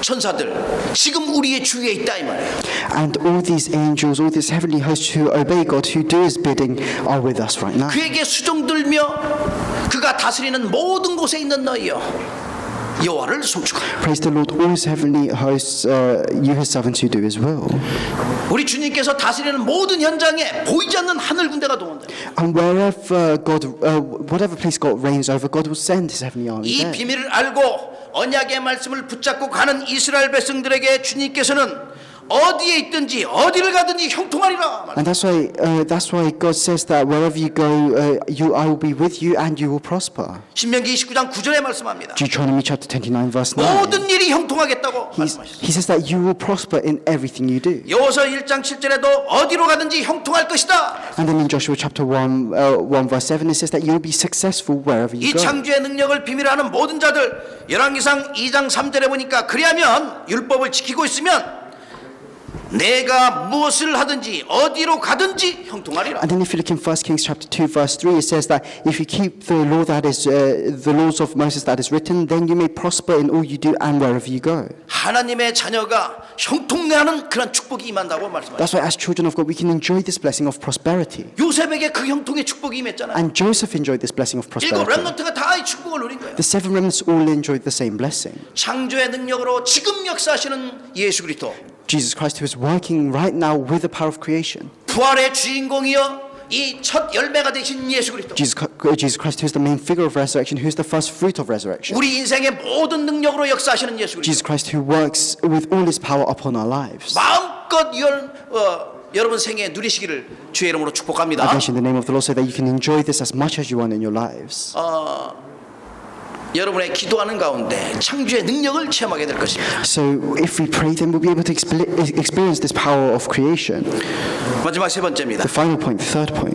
천사들 지금 우리의 주위에 있다 이 말이에요.
And all these angels, all these heavenly hosts who obey God, who do His bidding, are with us right now.
그에게 수종들며 그가 다스리는 모든 곳에 있는 너희여 여호와를 송축하라.
Praise the Lord, all his heavenly hosts, you his servants who do his will.
우리 주님께서 다스리는 모든 현장에 보이지 않는 하늘 군대가 동원된다.
And wherever God, whatever place God reigns over, God will send his heavenly army
이
there.
비밀을 알고 언약의 말씀을 붙잡고 가는 이스라엘 백성들에게 주님께서는 어디에 있든지 어디를 가든지 형통하리라.
And that's why God says that wherever you go, I will be with you and you will prosper.
신명기 29장 9절에 말씀합니다.
Deuteronomy chapter 29 verse 9.
모든 일이 형통하겠다고 말씀하셨습니다.
He says that you will prosper in everything you do.
여호수아 1장 7절에도 어디로 가든지 형통할 것이다.
And then in Joshua chapter 1 verse 7 it says that you will be successful wherever you
이
go.
창조의 능력을 비밀하는 모든 자들 열왕기상 2장 3절에 보니까 그리하면 율법을 지키고 있으면 내가 무엇을 하든지 어디로 가든지 형통하리라.
And then if you look in 1 Kings chapter 2 verse 3 it says that if you keep the law that is the laws of Moses that is written, then you may prosper in all you do and wherever you go.
하나님의 자녀가 형통하는 그런 축복이 임한다고 말씀하셨습니다.
That's why as children of God we can enjoy this blessing of prosperity.
요셉에게 그 형통의 축복이 임했잖아요.
And Joseph enjoyed this blessing of
일곱
prosperity.
렘넌트가 다 이 축복을 누린 거예요.
The seven remnants all enjoyed the same blessing.
창조의 능력으로 지금 역사하시는 예수 그리스도
Jesus Christ who is working right now with the power of creation.
부활의 주인공이여 이 첫 열매가 되신 예수 그리스도
Jesus Christ who is the main figure of resurrection, who is the first fruit of resurrection.
우리 인생의 모든 능력으로 역사하시는 예수 그리스도
Jesus Christ who works with all his power upon our lives.
마음껏 여러분 생애 누리시기를 주의 이름으로
I
축복합니다.
bless you in the name of the Lord so that you can enjoy this as much as you want in your lives.
여러분의 기도하는 가운데 창조의 능력을 체험하게 될 것입니다.
So if we pray, then we'll be able to experience this power of creation.
마지막 세 번째입니다.
The final point, the third point,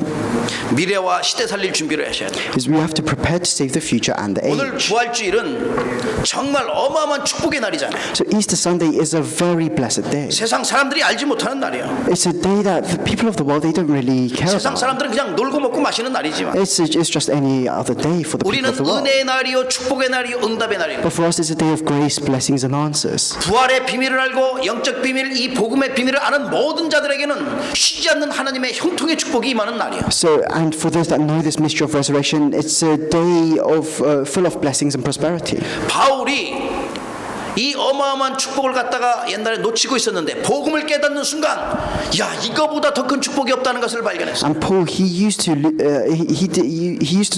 미래와 시대 살릴 준비를 하셔야 돼요.
is we have to prepare to save the future and the
오늘
age.
부활주일은 정말 어마어마한 축복의 날이잖아요.
So Easter Sunday is a very blessed day.
세상 사람들이 알지 못하는 날이에요.
It's a day that the people of the world, they don't really care
세상
about.
사람들은 그냥 놀고 먹고 마시는 날이지만
It's just any other day for the people
우리는
of the world.
은혜의 날이요 축복의 날이요 응답의 날이요.
But for us, it's a day of grace, blessings, and answers.
부활의 비밀을 알고 영적 비밀, 이 복음의 비밀을 아는 모든 자들에게는 쉬지 않는 하나님의 형통의 축복이 임하는 날이에요.
So, and for those that know this mystery of resurrection, it's a day of full of blessings and prosperity.
바울이 이 어마어마한 축복을 갖다가 옛날에 놓치고 있었는데 복음을 깨닫는 순간 야 이거보다 더 큰 축복이 없다는 것을 발견했어.
And Paul, he used to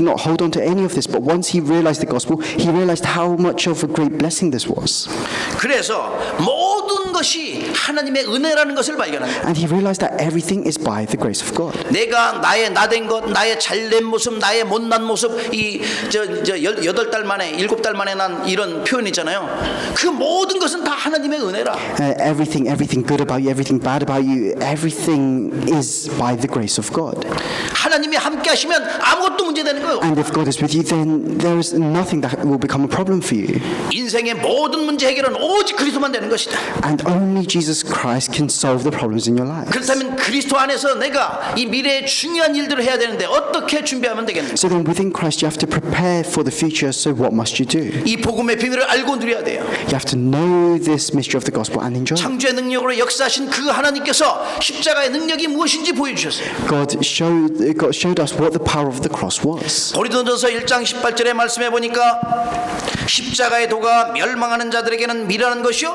not hold on to any of this, but once he realized the gospel, he realized how much of a great blessing this was.
그래서 모든 것이 하나님의 은혜라는 것을 발견합니다.
And he realized that everything is by the grace of God.
내가 나의 나된 것, 나의 잘된 모습, 나의 못난 모습, 이 8달 만에 7달 만에 난 이런 표현 있잖아요. 그 모든 것은 다 하나님의 은혜라.
Everything good about you, everything bad about you, everything is by the grace of God.
하나님이 함께 하시면 아무것도 문제되는 거예요.
And if God is with you, then there is nothing that will become a problem for you.
인생의 모든 문제 해결은 오직 그리스도만 되는 것이다.
And only Jesus Christ can solve the problems in your life.
그렇다면 그리스도 안에서 내가 이 미래의 중요한 일들을 해야 되는데 어떻게 준비하면 되겠는가?
So then within Christ you have to prepare for the future, so what must you do?
이 복음의 비밀을 알고 누려야 돼요.
You have to know this mystery of the gospel and enjoy it.
창조의 능력으로 역사하신 그 하나님께서 십자가의 능력이 무엇인지 보여주셨어요.
God showed us what the power of the cross was.
고린도전서 1장 18절의 말씀해 보니까 십자가의 도가 멸망하는 자들에게는 미련한 것이요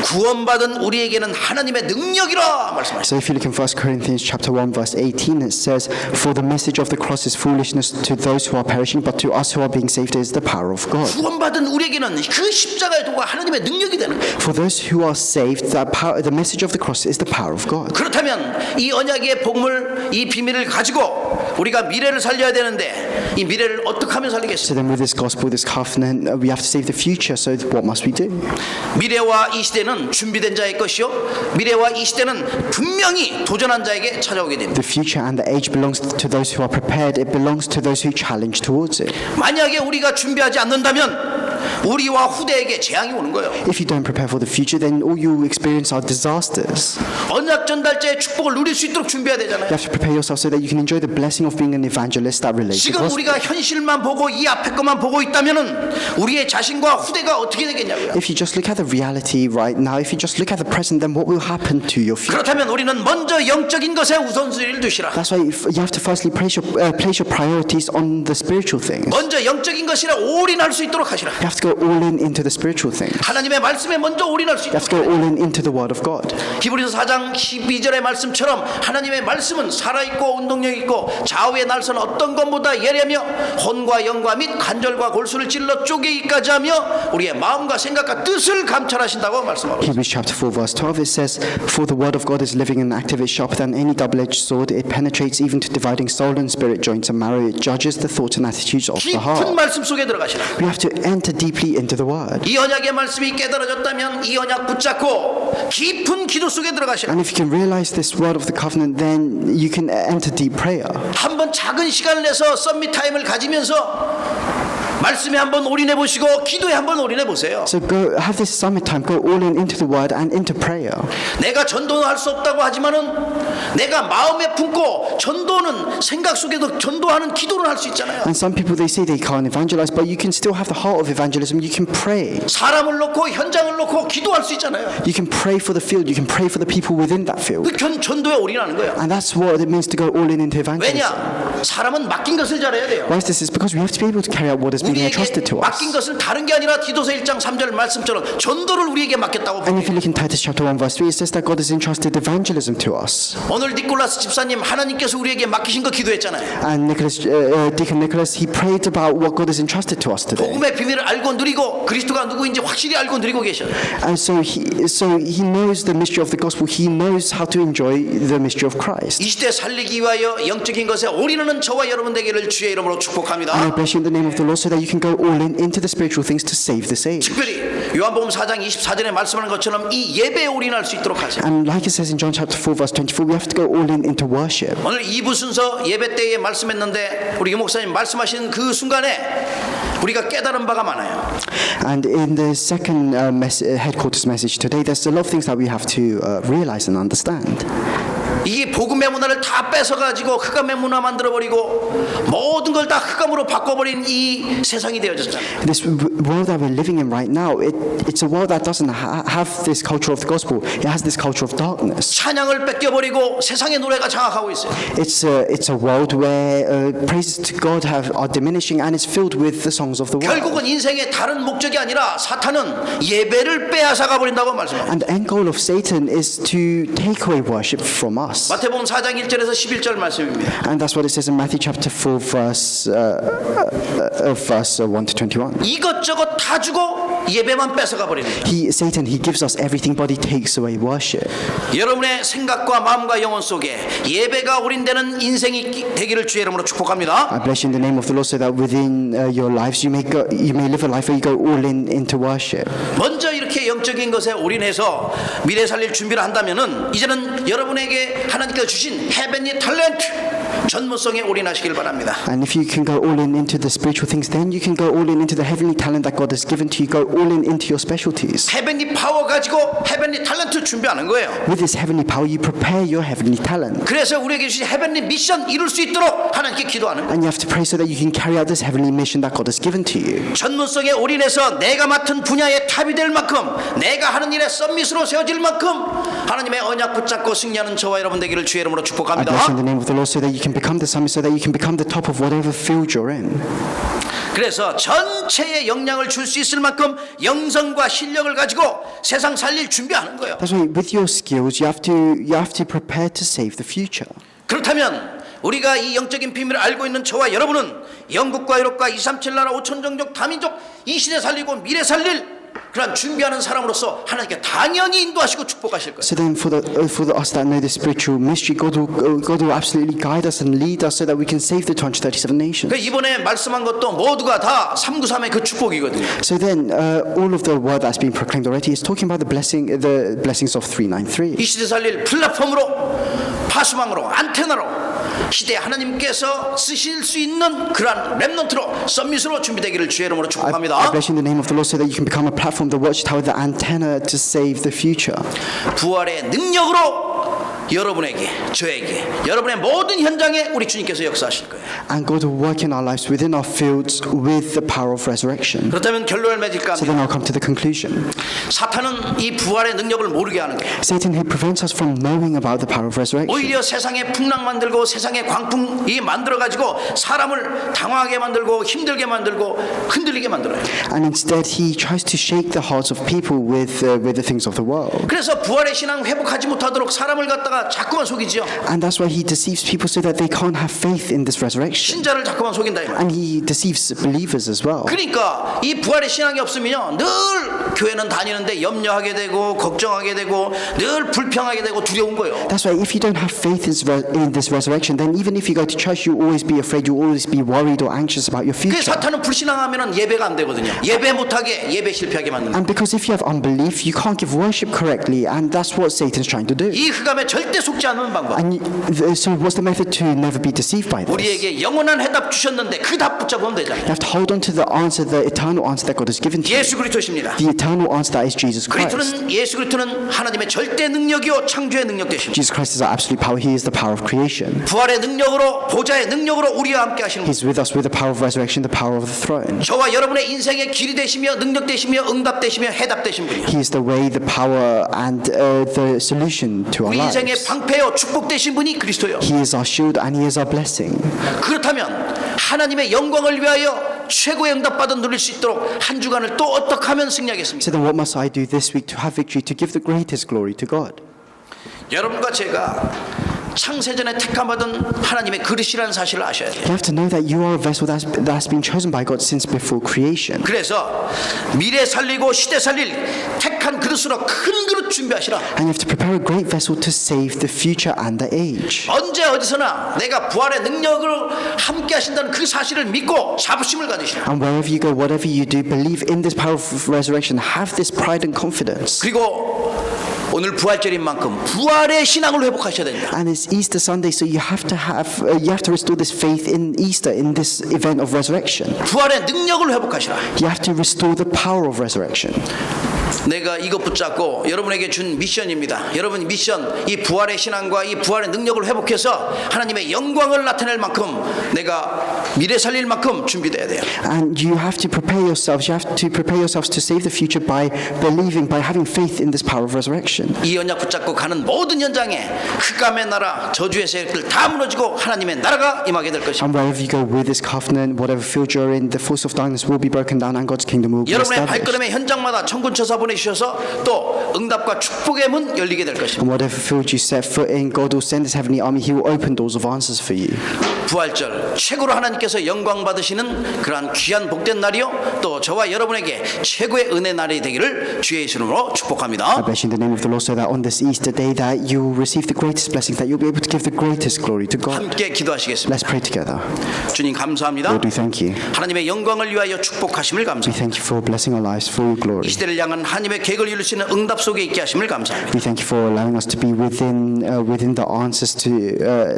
구원받은 우리에게는 하나님의 능력이라 말씀하셨어요.
So if you look in 1 Corinthians chapter 1 verse 18, it says, "For the message of the cross is foolishness to those who are perishing, but to us who are being saved is the power of God."
구원받은 우리에게는 그 십자가의 도가 하나님의 능력이 되는 거예요.
For those who are saved, the message of the cross is the power of God.
그렇다면 이 언약의 복음을 이 비밀을 가지고 우리가 미래를 살려야 되는데 이 미래를 어떻게 하면
So
살리겠어요?
then with this gospel, this covenant, we have to save the future. So what must we do?
미래와 이 시대는 준비된 자의 것이요 미래와 이 시대는 분명히 도전한 자에게 찾아오게 됩니다.
The future and the age belongs to those who are prepared. It belongs to those who challenge towards it.
만약에 우리가 준비하지 않는다면 우리와 후대에게 재앙이 오는 거예요.
If you don't prepare for the future, then all you experience are disasters.
언약 전달자의 축복을 누릴 수 있도록 준비해야 되잖아요.
You have to prepare yourself so that you can enjoy the blessing of being an evangelist that relates to
지금
gospel.
우리가 현실만 보고 이 앞에 것만 보고 있다면은 우리의 자신과 후대가 어떻게 되겠냐고요.
If you just look at the reality right now, if you just look at the present, then what will happen to your future?
그렇다면 우리는 먼저 영적인 것에 우선순위를 두시라.
That's why you have to firstly place your priorities on the spiritual things.
먼저 영적인 것이라 올인할 수 있도록 하시라.
You have to go all in into the spiritual things.
하나님의 말씀에 먼저 올인할 수
You have to go
있도록.
all in into the word of God.
히브리서 4장 12절의 말씀처럼 하나님의 말씀은 살아있고 운동력 있고 좌우의 날선 어떤 것보다 예리하며 혼과 영과 및 관절과 골수를 찔러 쪼개기까지 하며 우리의 마음과 생각과 뜻을 감찰하신다고 말씀하고 있습니다.
Hebrews chapter 4 verse 12 it says, "For the word of God is living and active, it's sharper than any double-edged sword. It penetrates even to dividing soul and spirit, joints and marrow. It judges the thoughts and attitudes of the
깊은
heart."
말씀 속에 들어가시라.
We have to enter deeply into the word.
이 언약의 말씀이 깨달아졌다면 이 언약 붙잡고 깊은 기도 속에 들어가시라.
And if you can realize this word of the covenant, then you can enter deep prayer.
한번 작은 시간을 내서 썸밋 타임을 가지면서 말씀에 한번 올인해 보시고 기도에 한번 올인해 보세요.
So go have this summit time, go all in into the word and into prayer.
내가 전도는 할 수 없다고 하지만은 내가 마음에 품고 전도는 생각 속에도 전도하는 기도를 할 수 있잖아요.
And some people they say they can't evangelize, but you can still have the heart of evangelism. You can pray.
사람을 놓고 현장을 놓고 기도할 수 있잖아요.
You can pray for the field. You can pray for the people within that field.
그 전도에 올인하는 거예요.
And that's what it means to go all in into evangelism.
왜냐? 사람은 맡긴 것을 잘해야 돼요.
Why is this? It's because we have to be able to carry out what has been entrusted
우리에게
to us.
맡긴 것은 다른 게 아니라 디도서 1장 3절 말씀처럼 전도를 우리에게 맡겼다고
And if
봅니다.
you look in Titus chapter 1 verse 3, it says that God has entrusted evangelism to us.
오늘 니콜라스 집사님 하나님께서 우리에게 맡기신 거 기도했잖아요.
And Deacon Nicholas, he prayed about what God has entrusted to us today.
복음의 비밀을 알고 누리고 그리스도가 누구인지 확실히 알고 누리고 계셔요.
And so he knows the mystery of the gospel. He knows how to enjoy the mystery of Christ.
이 시대 살리기 위하여 영적인 것에 올인하는 저와 여러분 되기를 주의 이름으로
And I
축복합니다.
bless you in the name of the Lord so that you can go all in into the spiritual things to save this age.
특별히 요한복음 4장 24절에 말씀하는 것처럼 이 예배에 올인할 수 있도록 하세요.
And like it says in John chapter 4 verse 24, we have to go all in into worship.
오늘 2부 순서 예배 때에 말씀했는데 우리 유 목사님 말씀하시는 그 순간에 우리가 깨달은 바가 많아요.
And in the second headquarters message today, there's a lot of things that we have to realize and understand.
이게 복음의 문화를 다 뺏어가지고 흑암의 문화 만들어버리고 모든 걸 다 흑암으로 바꿔버린 이 세상이 되어졌잖아요.
This world that we're living in right now, it's a world that doesn't have this culture of the gospel. It has this culture of darkness.
찬양을 뺏겨버리고 세상의 노래가 장악하고 있어요.
It's a world where praises to God are diminishing and it's filled with the songs of the world.
결국은 인생의 다른 목적이 아니라 사탄은 예배를 빼앗아가 버린다고 말씀합니다.
And the end goal of Satan is to take away worship from us.
마태복음 4장 1절에서 11절 말씀입니다.
And that's what it says in Matthew chapter 4 verse 1 to 21.
이것저것 다 주고 예배만 뺏어가 버리는 거예요.
Satan, he gives us everything, but he takes away worship.
여러분의 생각과 마음과 영혼 속에 예배가 올인되는 인생이 되기를 주의 이름으로 축복합니다.
I bless you in the name of the Lord so that within your lives you may live a life where you go all in into worship.
먼저 이렇게 영적인 것에 올인해서 미래 살릴 준비를 한다면은 이제는 여러분에게 하나님께서 주신 헤븐리 탤런트 전문성에 올인하시길 바랍니다.
And if you can go all in into the spiritual things, then you can go all in into the heavenly talent that God has given to you. Go all in into your specialties.
헤븐리 파워 가지고 헤븐리 탤런트 준비하는 거예요.
With this heavenly power, you prepare your heavenly talent.
그래서 우리에게 주신 헤븐리 미션 이룰 수 있도록 하나님께 기도하는 거예요.
And you have to pray so that you can carry out this heavenly mission that God has given to you.
전문성에 올인해서 내가 맡은 분야의 탑이 될 만큼 내가 하는 일에 썸밋으로 세워질 만큼 하나님의 언약 붙잡고 승리하는 저와 여러분 되기를 주의 이름으로
I
축복합니다.
bless you in the name of the Lord so that you can become the summit, so that you can become the top of whatever field you're in.
그래서 전체의 영향을 줄 수 있을 만큼 영성과 실력을 가지고 세상 살릴 준비하는 거예요.
That's why with your skills, you have to prepare to save the future.
그렇다면 우리가 이 영적인 비밀을 알고 있는 저와 여러분은 영국과 유럽과 237 나라 5천 종족 다민족 이 시대 살리고 미래 살릴 그런 준비하는 사람으로서 하나님께 당연히 인도하시고 축복하실 거예요.
So then, for us that know the spiritual mystery, God will absolutely guide us and lead us so that we can save the 237 nations.
그 이번에 말씀한 것도 모두가 다 393의 그 축복이거든요.
So then, all of the word that's been proclaimed already is talking about the blessings of 393.
이 시대 살릴 플랫폼으로, 파수망으로, 안테나로 시대 하나님께서 쓰실 수 있는 그러한 렘넌트로, 썸밋으로 준비되기를 주의 이름으로
I
축복합니다.
bless you in the name of the Lord so that you can become a platform, the watchtower, the antenna to save the future.
부활의 능력으로 여러분에게, 저에게, 여러분의 모든 현장에 우리 주님께서 역사하실 거예요.
And God will work in our lives, within our fields, with the power of resurrection.
그렇다면 결론을 맺을까
So
합니다.
then I'll come to the conclusion.
사탄은 이 부활의 능력을 모르게 하는 거예요.
Satan, he prevents us from knowing about the power of resurrection.
오히려 세상에 풍랑 만들고 세상에 광풍이 만들어가지고 사람을 당황하게 만들고 힘들게 만들고 흔들리게 만들어요.
And instead, he tries to shake the hearts of people with the things of the world.
그래서 부활의 신앙 회복하지 못하도록 사람을 갖다가 자꾸만 속이죠.
And that's why he deceives people so that they can't have faith in this resurrection.
신자를 자꾸만 속인다 이 말이에요.
And he deceives believers as well.
그러니까 이 부활의 신앙이 없으면요, 늘 교회는 다니는데 염려하게 되고 걱정하게 되고 늘 불평하게 되고 두려운 거예요.
That's why if you don't have faith in this resurrection, then even if you go to church, you'll always be afraid, you'll always be worried or anxious about your
그
future.
사탄은 불신앙하면은 예배가 안 되거든요. 예배 못하게, 예배 실패하게 만드는 거예요.
And because if you have unbelief, you can't give worship correctly, and that's what Satan's trying to do.
이 흑암에 절대 속지 않는 방법.
And so what's the method to never be deceived by this?
우리에게 영원한 해답 주셨는데 그 답 붙잡으면
You
되잖아요.
have to hold on to the answer, the eternal answer that God has given to you.
예수 그리스도십니다.
The eternal answer that is Jesus Christ.
예수 그리스도는 하나님의 절대 능력이요 창조의 능력 되십니다.
Jesus Christ is our absolute power. He is the power of creation.
부활의 능력으로, 보좌의 능력으로 우리와 함께 하시는 분.
He's with us with the power of resurrection, the power of the throne.
저와 여러분의 인생의 길이 되시며 능력 되시며 응답 되시며 해답 되신 분이요.
He is the way, the power, and the solution to our
우리 인생의
lives.
방패요 축복 되신 분이 그리스도요.
He is our shield and He is our blessing.
그렇다면 하나님의 영광을 위하여 최고의 응답받은 누릴 수 있도록 한 주간을 또 어떻게 하면 승리하겠습니까?
So then what must I do this week to have victory, to give the greatest glory to God?
여러분과 제가 창세전에 택함받은 하나님의 그릇이라는 사실을 아셔야 돼요.
You have to know that you are a vessel that's been chosen by God since before creation.
그래서 미래 살리고 시대 살릴 택한 그릇으로 큰 그릇 준비하시라.
And you have to prepare a great vessel to save the future and the age.
언제 어디서나 내가 부활의 능력을 함께 하신다는 그 사실을 믿고 자부심을 가지시라.
And wherever you go, whatever you do, believe in this power of resurrection. Have this pride and confidence.
그리고 오늘 부활절인 만큼 부활의 신앙을 회복하셔야 됩니다.
And it's Easter Sunday, so you have to restore this faith in Easter, in this event of resurrection.
부활의 능력을 회복하시라.
You have to restore the power of resurrection.
내가 이것 붙잡고 여러분에게 준 미션입니다. 여러분 미션, 이 부활의 신앙과 이 부활의 능력을 회복해서 하나님의 영광을 나타낼 만큼 내가 미래 살릴 만큼 준비돼야 돼요.
And you have to prepare yourselves. You have to prepare yourselves to save the future by believing, by having faith in this power of resurrection.
이 언약 붙잡고 가는 모든 현장에 흑암의 나라, 저주의 세력들 다 무너지고 하나님의 나라가 임하게 될 것입니다.
And wherever you go with this covenant, whatever field you're in, the force of darkness will be broken down and God's kingdom will be
여러분의
established.
발걸음의 현장마다 천군천사 보내주셔서 또 응답과 축복의 문 열리게 될 것입니다.
And whatever field you set foot in, God will send His heavenly army. He will open doors of answers for you.
부활절 최고로 하나님께서 영광 받으시는 그러한 귀한 복된 날이요, 또 저와 여러분에게 최고의 은혜 날이 되기를 주의 이름으로
I
축복합니다.
bless you in the name of the Lord, so that on this Easter day that you will receive the greatest blessings, that you'll be able to give the greatest glory to God.
함께 기도하시겠습니다.
Let's pray together.
주님 감사합니다.
Lord, we thank you.
하나님의 영광을 위하여 축복하심을
We
감사합니다.
thank you for blessing our lives for your glory.
이 시대를 향한 하나님의 계획을 이룰 수 있는 응답 속에 있게 하심을 감사합니다.
We thank you for allowing us to be within the answers to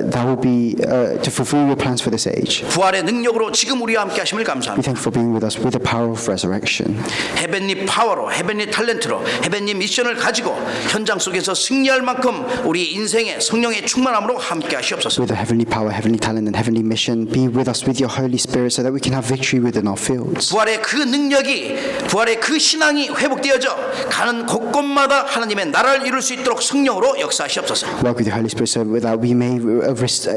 that will be to fulfill your plans for this age.
부활의 능력으로 지금 우리와 함께 하심을
We
감사합니다.
thank you for being with us with the power of resurrection.
헤벤리 파워로, 헤벤리 탤런트로, 헤벤리 미션을 가지고 현장 속에서 승리할 만큼 우리 인생의 성령의 충만함으로 함께 하시옵소서.
With a heavenly power, heavenly talent, and heavenly mission, be with us with your Holy Spirit, so that we can have victory within our fields.
부활의 그 능력이, 부활의 그 신앙이 회복되어져 가는 곳곳마다 하나님의 나라를 이룰 수 있도록 성령으로 역사하시옵소서.
Work with the Holy Spirit, so that we may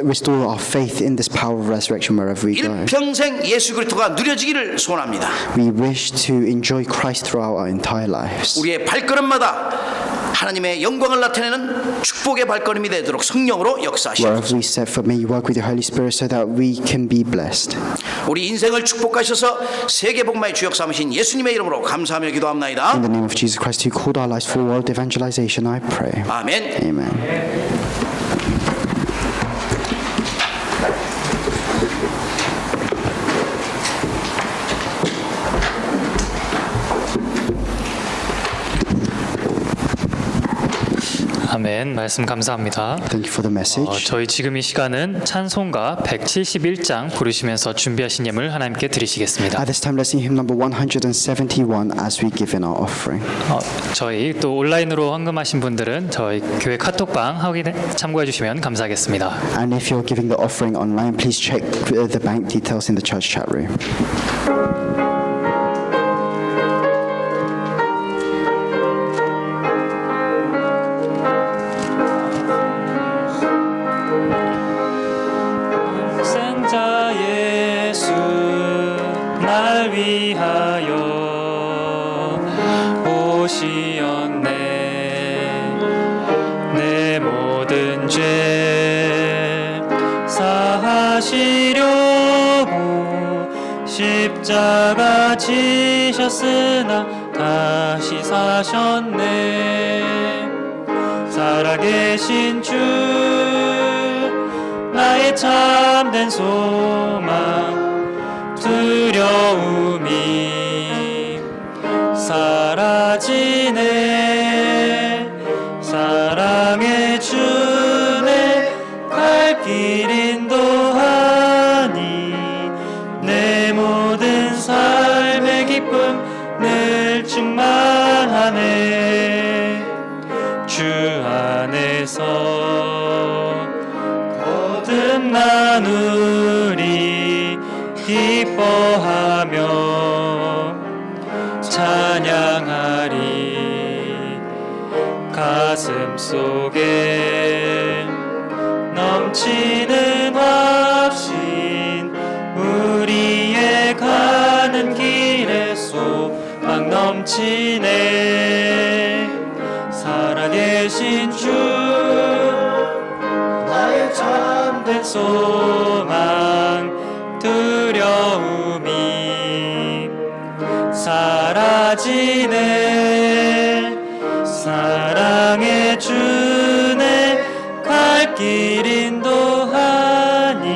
restore our faith in this power of resurrection wherever we go.
일평생 예수 그리스도가 누려지기를 소원합니다.
We wish to enjoy Christ throughout our entire lives.
우리의 발걸음마다 하나님의 영광을 나타내는 축복의 발걸음이 되도록 성령으로 역사하시옵소서.
Wherever we step foot, may you work with your Holy Spirit so that we can be blessed.
우리 인생을 축복하셔서 세계 복음화의 주역 삼으신 예수님의 이름으로 감사하며
In
기도합나이다.
the name of Jesus Christ, who called our lives for world evangelization, I pray.
아멘.
Amen.
아멘. 말씀 감사합니다.
Thank you for the message.
저희 지금 이 시간은 찬송가 171장 부르시면서 준비하신 예물 하나님께 드리시겠습니다.
At this time, let's sing hymn number 171 as we give in our offering.
저희 또 온라인으로 헌금하신 분들은 저희 교회 카톡방 참고해 주시면 감사하겠습니다.
And if you're giving the offering online, please check the bank details in the church chat room.
생자 예수 날 위하여 오시었네. 내 모든 죄 사하시려고 십자가 지셨으나 다시 사셨네. 살아계신 주 나의 참된 소망 두려움이 사라지네. 사랑의 주내 갈 길 인도하니 내 모든 삶의 기쁨 늘 충만하네. 주 안에서 나누리 기뻐하며 찬양하리. 가슴 속에 넘치는 확신 우리의 가는 길에 소망 넘치네. 살아계신 주 나의 참된 소망 두려움이 사라지네. 사랑의 주내 갈 길 인도하니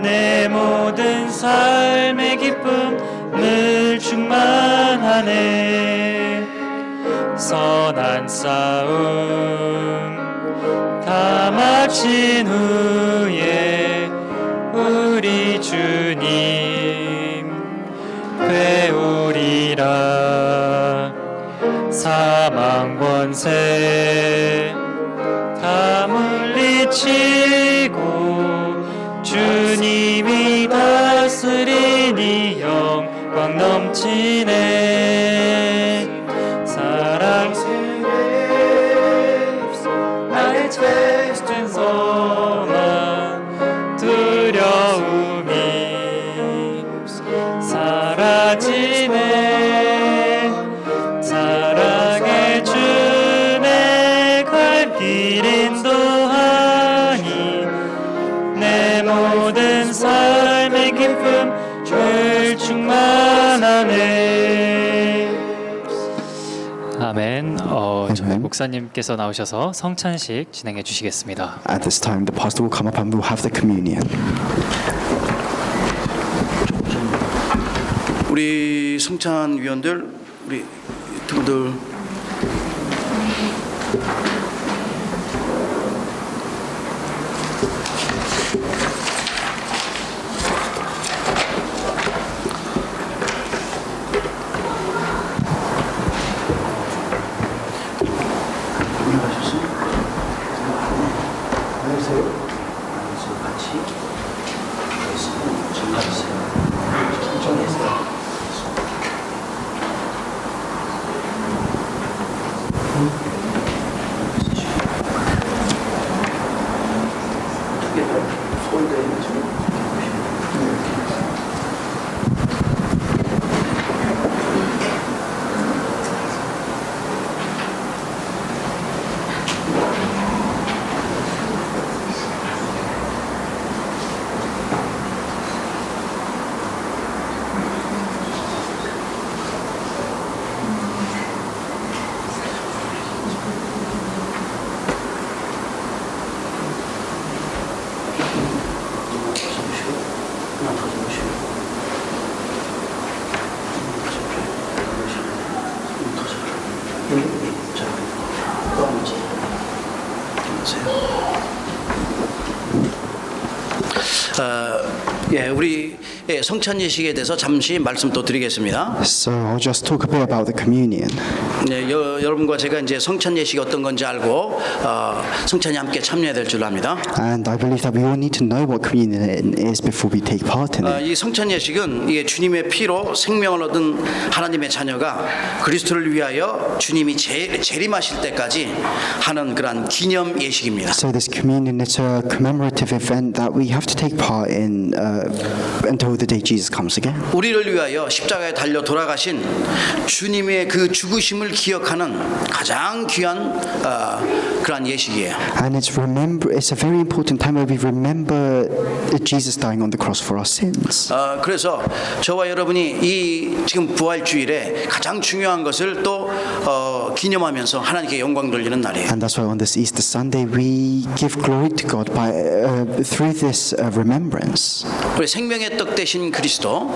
내 모든 삶의 기쁨 늘 충만하네. 선한 싸움 다 마친 후에 우리 주님 배우리라. 사망 권세 다 물리치고 주님이 다스리니 영광 넘치네. 사랑 나의 죄된 소망 두려움이 사라지네. 사랑의 주내 갈 길 인도하니 내 모든 삶의 기쁨 늘 충만하네. 아멘. 저희
아멘.
목사님께서 나오셔서 성찬식 진행해 주시겠습니다.
At this time, the pastor will come up and we'll have the communion.
우리 성찬 위원들, 우리 유튜브들 우리 성찬 예식에 대해서 잠시 말씀 또 드리겠습니다.
So I'll just talk a bit about the communion.
여러분과 제가 이제 성찬 예식이 어떤 건지 알고 성찬에 함께 참여해야 될 줄 압니다.
And I believe that we all need to know what communion is before we take part in it.
이 성찬 예식은 이게 주님의 피로 생명을 얻은 하나님의 자녀가 그리스도를 위하여 주님이 재림하실 때까지 하는 그러한 기념 예식입니다.
So this communion is a commemorative event that we have to take part in until the day Jesus comes again.
우리를 위하여 십자가에 달려 돌아가신 주님의 그 죽으심을 기억하는 가장 귀한 그러한 예식이에요.
And it's a very important time where we remember Jesus dying on the cross for our sins.
그래서 저와 여러분이 이 지금 부활주일에 가장 중요한 것을 또 기념하면서 하나님께 영광 돌리는 날이에요.
And that's why on this Easter Sunday we give glory to God by through this remembrance.
우리 생명의 떡 되신 그리스도,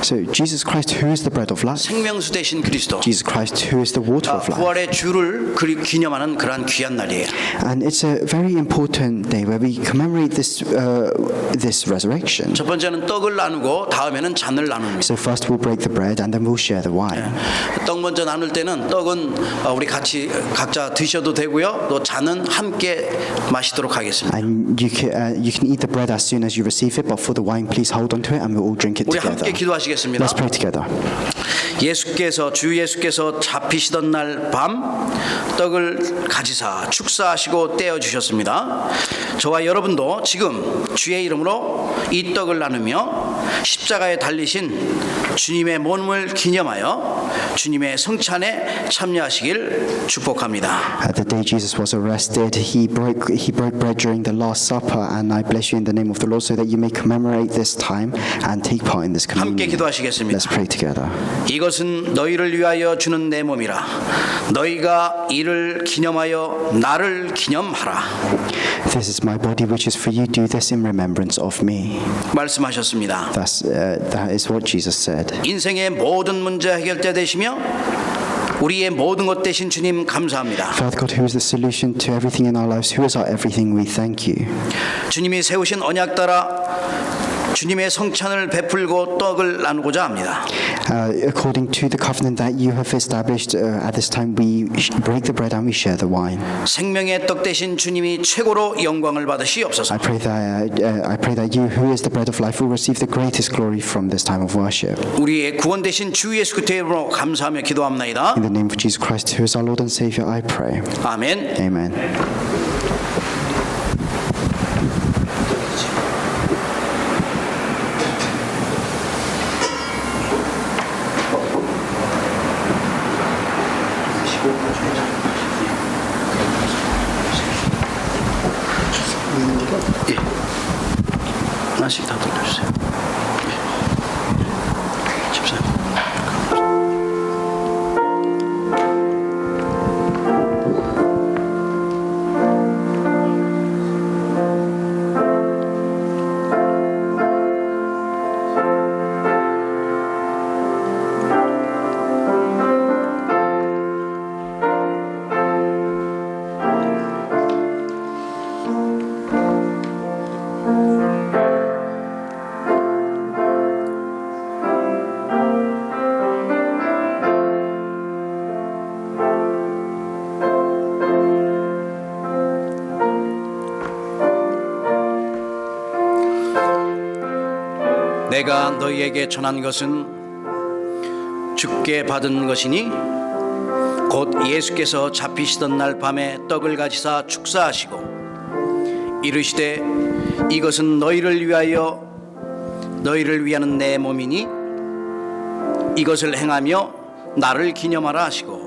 So Jesus Christ, who is the bread of life,
생명수 되신 그리스도,
Jesus Christ, who is the water of life.
부활의 주를 기념하는 그러한 귀한 날이에요.
And it's a very important day where we commemorate this resurrection.
첫 번째는 떡을 나누고 다음에는 잔을 나눕니다.
So first we'll break the bread and then we'll share the wine.
떡 먼저 나눌 때는 떡은 우리 같이 각자 드셔도 되고요. 또 잔은 함께 마시도록 하겠습니다.
And you can eat the bread as soon as you receive it, but for the wine, please hold on to it and we'll all drink it
우리
together.
함께 기도하시겠습니다.
Let's pray together.
주 예수께서 잡히시던 날 밤 떡을 가지사 축사하시고 떼어 주셨습니다. 저와 여러분도 지금 주의 이름으로 이 떡을 나누며 십자가에 달리신 주님의 몸을 기념하여 주님의 성찬에 참여하시길 축복합니다.
At the day Jesus was arrested, he broke bread during the Last Supper, and I bless you in the name of the Lord, so that you may commemorate this time and take part in this
함께
communion.
기도하시겠습니다.
Let's pray together.
이것은 너희를 위하여 주는 내 몸이라. 너희가 이를 기념하여 나를 기념하라.
This is my body, which is for you. Do this in remembrance of me.
말씀하셨습니다.
That is what Jesus said.
인생의 모든 문제 해결자 되시며 우리의 모든 것 되신 주님 감사합니다.
Father God, who is the solution to everything in our lives, who is our everything, we thank you.
주님이 세우신 언약 따라 주님의 성찬을 베풀고 떡을 나누고자 합니다.
According to the covenant that you have established at this time, we break the bread and we share the wine.
생명의 떡 되신 주님이 최고로 영광을 받으시옵소서.
I pray that you, who is the bread of life, will receive the greatest glory from this time of worship.
우리의 구원 되신 주 예수 그리스도의 이름으로 감사하며 기도합나이다.
In the name of Jesus Christ, who is our Lord and Savior, I pray.
아멘.
Amen.
하나씩 다 돌려주세요. 집사님. 내가 너희에게 전한 것은 주께 받은 것이니 곧 예수께서 잡히시던 날 밤에 떡을 가지사 축사하시고 이르시되 이것은 너희를 위하는 내 몸이니 이것을 행하며 나를 기념하라 하시고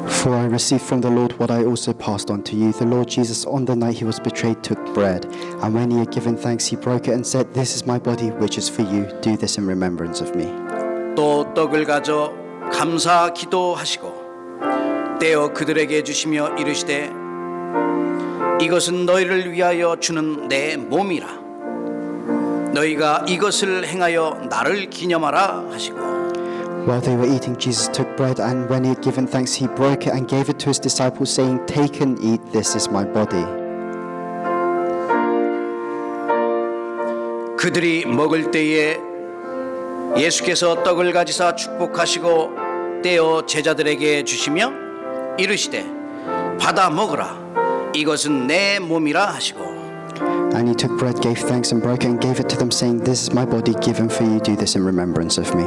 For I received from the Lord what I also passed on to you. The Lord Jesus, on the night he was betrayed, took bread. And when he had given thanks, he broke it and said, This is my body, which is for you. Do this in remembrance of me.
또 떡을 가져 감사 기도하시고 떼어 그들에게 주시며 이르시되 이것은 너희를 위하여 주는 내 몸이라. 너희가 이것을 행하여 나를 기념하라 하시고
While they were eating, Jesus took bread, and when he had given thanks, he broke it and gave it to his disciples, saying, Take and eat, this is my body.
그들이 먹을 때에 예수께서 떡을 가지사 축복하시고 떼어 제자들에게 주시며 이르시되 받아 먹으라 이것은 내 몸이라 하시고
And he took bread, gave thanks, and broke it, and gave it to them, saying, This is my body given for you. Do this in remembrance of me.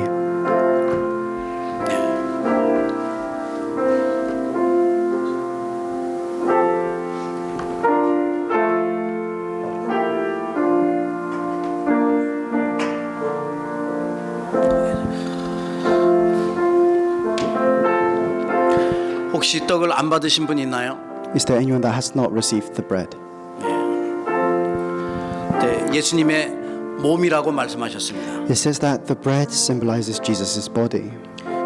혹시 떡을 안 받으신 분 있나요?
Is there anyone that has not received the bread?
네, 예수님의 몸이라고 말씀하셨습니다.
It says that the bread symbolizes Jesus' body.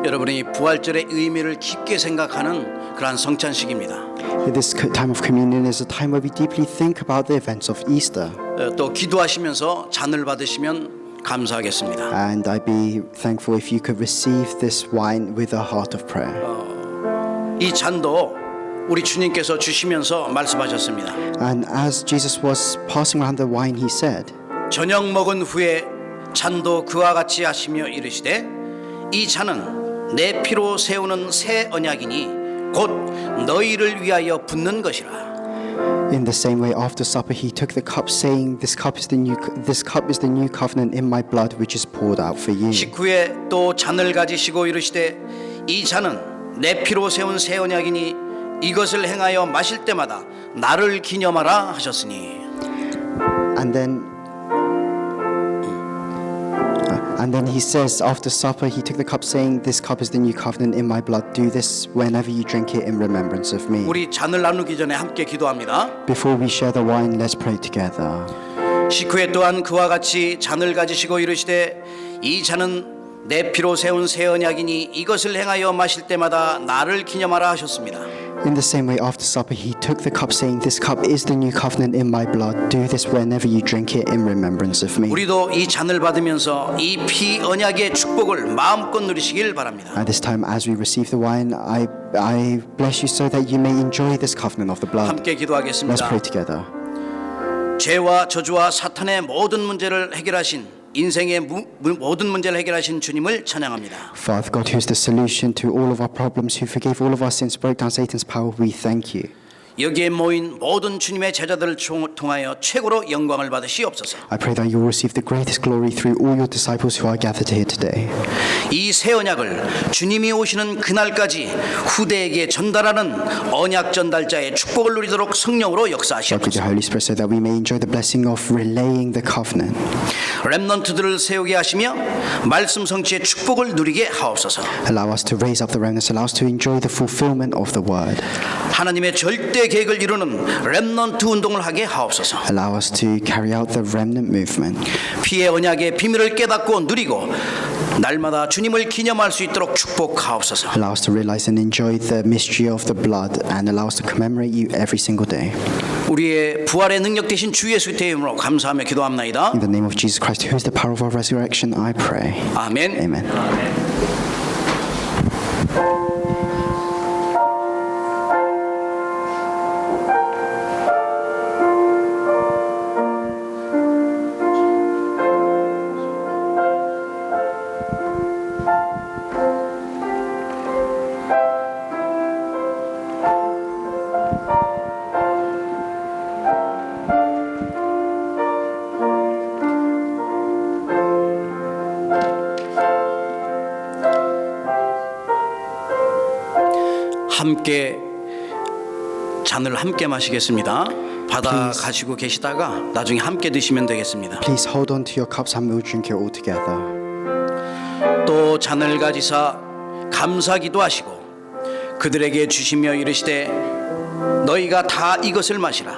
여러분이 부활절의 의미를 깊게 생각하는 그러한 성찬식입니다.
This time of communion is a time where we deeply think about the events of Easter.
또 기도하시면서 잔을 받으시면 감사하겠습니다.
And I'd be thankful if you could receive this wine with a heart of prayer.
이 잔도 우리 주님께서 주시면서 말씀하셨습니다.
And as Jesus was passing around the wine, he said,
저녁 먹은 후에 잔도 그와 같이 하시며 이르시되 이 잔은 내 피로 세우는 새 언약이니 곧 너희를 위하여 붓는 것이라.
In the same way, after supper, he took the cup, saying, This cup is the new covenant in my blood, which is poured out for you.
식후에 또 잔을 가지시고 이르시되 이 잔은 내 피로 세운 새 언약이니 이것을 행하여 마실 때마다 나를 기념하라 하셨으니.
And then he says, after supper, he took the cup, saying, This cup is the new covenant in my blood. Do this whenever you drink it in remembrance of me.
우리 잔을 나누기 전에 함께 기도합니다.
Before we share the wine, let's pray together.
식후에 또한 그와 같이 잔을 가지시고 이르시되 이 잔은 내 피로 세운 새 언약이니 이것을 행하여 마실 때마다 나를 기념하라 하셨습니다.
In the same way, after supper, he took the cup, saying, This cup is the new covenant in my blood. Do this whenever you drink it in remembrance of me.
우리도 이 잔을 받으면서 이 피 언약의 축복을 마음껏 누리시길 바랍니다.
At this time, as we receive the wine, I bless you so that you may enjoy this covenant of the blood.
함께
Let's
기도하겠습니다.
pray together.
죄와 저주와 사탄의 모든 문제를 해결하신 인생의 모든 문제를 해결하신 주님을 찬양합니다.
Father God, who is the solution to all of our problems, who forgave all of our sins, broke down Satan's power, we thank you.
여기에 모인 모든 주님의 제자들을 통하여 최고로 영광을 받으시옵소서.
I pray that you will receive the greatest glory through all your disciples who are gathered here today.
이 새 언약을 주님이 오시는 그날까지 후대에게 전달하는 언약 전달자의 축복을 누리도록 성령으로
Work with
역사하시옵소서.
your Holy Spirit so that we may enjoy the blessing of relaying the covenant.
렘넌트들을 세우게 하시며 말씀 성취의 축복을 누리게 하옵소서.
Allow us to raise up the remnants, allow us to enjoy the fulfillment of the word.
하나님의 절대 계획을 이루는 렘넌트 운동을 하게 하옵소서.
Allow us to carry out the remnant movement.
피의 언약의 비밀을 깨닫고 누리고 날마다 주님을 기념할 수 있도록 축복하옵소서.
Allow us to realize and enjoy the mystery of the blood and allow us to commemorate you every single day.
우리의 부활의 능력 되신 주 예수의 이름으로 감사하며 기도합나이다.
In the name of Jesus Christ, who is the power of our resurrection, I pray.
아멘.
Amen.
함께 잔을 함께 마시겠습니다. 받아 가시고 계시다가 나중에 함께 드시면 되겠습니다.
Please hold on to your cups and we'll drink it all together.
또 잔을 가지사 감사기도 하시고 그들에게 주시며 이르시되 너희가 다 이것을 마시라.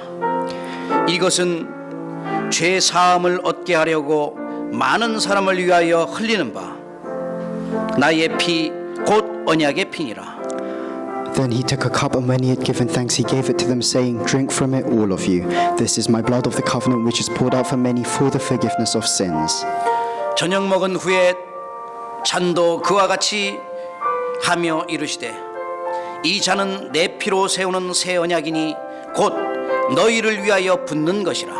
이것은 죄 사함을 얻게 하려고 많은 사람을 위하여 흘리는 바 나의 피 곧 언약의 피니라.
Then he took a cup, and when he had given thanks, he gave it to them, saying, Drink from it, all of you. This is my blood of the covenant, which is poured out for many for the forgiveness of sins.
저녁 먹은 후에 잔도 그와 같이 하며 이르시되 이 잔은 내 피로 세우는 새 언약이니 곧 너희를 위하여 붓는 것이라.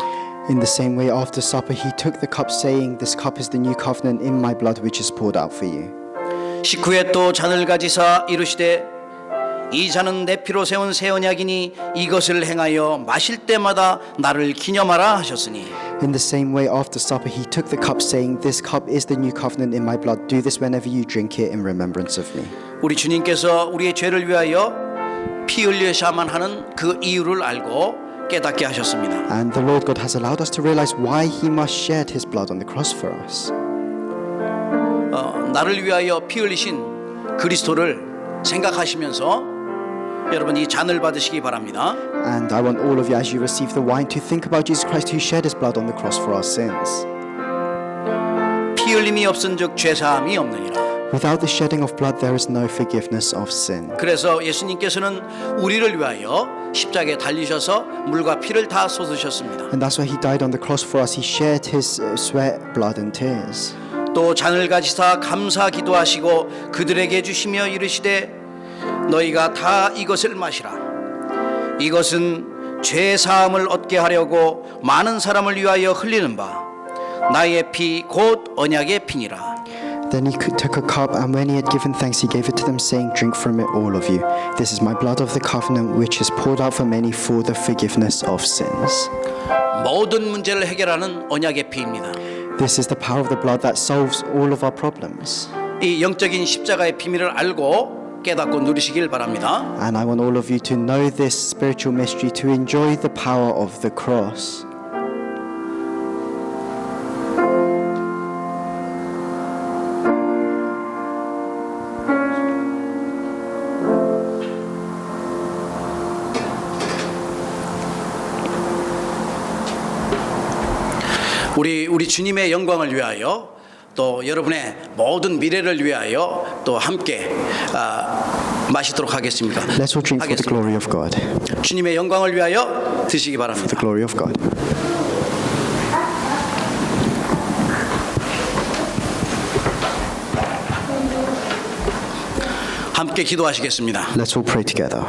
In the same way, after supper, he took the cup, saying, "This cup is the new covenant in my blood, which is poured out for you."
식후에 또 잔을 가지사 이르시되 이 잔은 내 피로 세운 새 언약이니 이것을 행하여 마실 때마다 나를 기념하라 하셨으니.
In the same way, after supper, he took the cup, saying, "This cup is the new covenant in my blood. Do this whenever you drink it in remembrance of me."
우리 주님께서 우리의 죄를 위하여 피 흘리셔야만 하는 그 이유를 알고 깨닫게 하셨습니다.
And the Lord God has allowed us to realize why he must shed his blood on the cross for us.
나를 위하여 피 흘리신 그리스도를 생각하시면서 여러분 이 잔을 받으시기 바랍니다.
And I want all of you, as you receive the wine, to think about Jesus Christ who shed his blood on the cross for our sins.
피 흘림이 없은즉 죄 사함이 없느니라.
Without the shedding of blood, there is no forgiveness of sin.
그래서 예수님께서는 우리를 위하여 십자가에 달리셔서 물과 피를 다 쏟으셨습니다.
And that's why he died on the cross for us. He shed his sweat, blood, and tears.
또 잔을 가지사 감사 기도하시고 그들에게 주시며 이르시되 너희가 다 이것을 마시라. 이것은 죄 사함을 얻게 하려고 많은 사람을 위하여 흘리는 바 나의 피 곧 언약의 피니라.
Then he took a cup, and when he had given thanks, he gave it to them, saying, "Drink from it, all of you. This is my blood of the covenant, which is poured out for many for the forgiveness of sins."
모든 문제를 해결하는 언약의 피입니다.
This is the power of the blood that solves all of our problems.
이 영적인 십자가의 비밀을 알고 깨닫고 누리시길 바랍니다.
And I want all of you to know this spiritual mystery, to enjoy the power of the cross.
우리 주님의 영광을 위하여 또 여러분의 모든 미래를 위하여 또 함께 마시도록 하겠습니다.
Let's all drink for the glory of God.
주님의 영광을 위하여 드시기
For
바랍니다.
the glory of God.
함께 기도하시겠습니다.
Let's all pray together.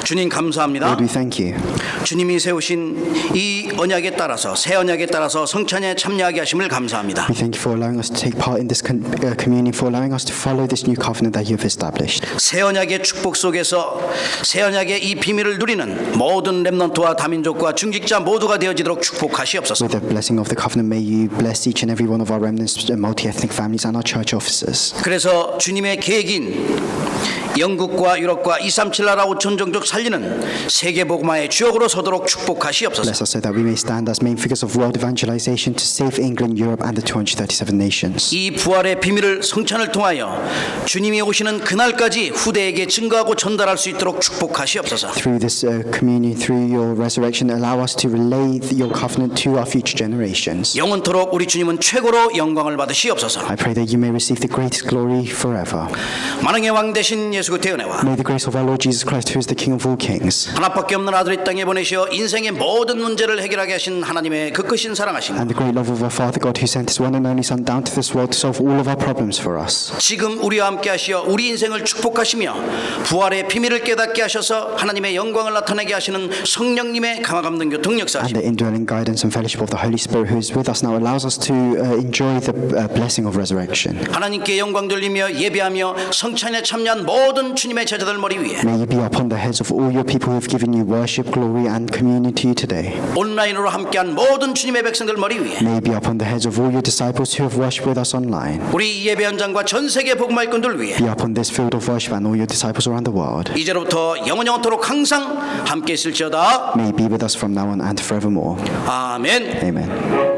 주님 감사합니다.
Lord, we thank you.
주님이 세우신 이 언약에 따라서 새 언약에 따라서 성찬에 참여하게 하심을 감사합니다.
We thank you for allowing us to take part in this communion, for allowing us to follow this new covenant that you have established.
새 언약의 축복 속에서 새 언약의 이 비밀을 누리는 모든 렘넌트와 다민족과 중직자 모두가 되어지도록 축복하시옵소서.
With the blessing of the covenant, may you bless each and every one of our remnants, multi-ethnic families, and our church officers.
그래서 주님의 계획인 영국과 유럽과 237 나라 5천 종족 살리는 세계 복음화의 주역으로 서도록 축복하시옵소서.
Bless us so that we may stand as main figures of world evangelization to save England, Europe, and the 237 nations.
이 부활의 비밀을 성찬을 통하여 주님이 오시는 그날까지 후대에게 증거하고 전달할 수 있도록 축복하시옵소서.
Through this communion, through your resurrection, allow us to relay your covenant to our future generations.
영원토록 우리 주님은 최고로 영광을 받으시옵소서.
I pray that you may receive the greatest glory forever.
만왕의 왕 되신 예수 그리스도의 은혜와
May the grace of our Lord Jesus Christ, who is the King of all kings,
하나밖에 없는 아들을 이 땅에 보내시어 인생의 모든 문제를 해결하게 하신 하나님의 그 크신 사랑하심,
and the great love of our Father God, who sent his one and only Son down to this world to solve all of our problems for us,
지금 우리와 함께 하시어 우리 인생을 축복하시며 부활의 비밀을 깨닫게 하셔서 하나님의 영광을 나타내게 하시는 성령님의 강화감동 교통
and
역사하심,
the indwelling guidance and fellowship of the Holy Spirit, who is with us now, allows us to enjoy the blessing of resurrection.
하나님께 영광 돌리며 예배하며 성찬에 참여한 모든 주님의 제자들 머리 위에
May you be upon the heads of all your people who have given you worship, glory, and communion to you today.
온라인으로 함께한 모든 주님의 백성들 머리 위에
May you be upon the heads of all your disciples who have worshipped with us online.
우리 예배 현장과 전 세계 복음화 일꾼들 위에
Be upon this field of worship and all your disciples around the world.
이제로부터 영원토록 항상 함께 있을지어다.
May you be with us from now on and forevermore.
아멘.
Amen.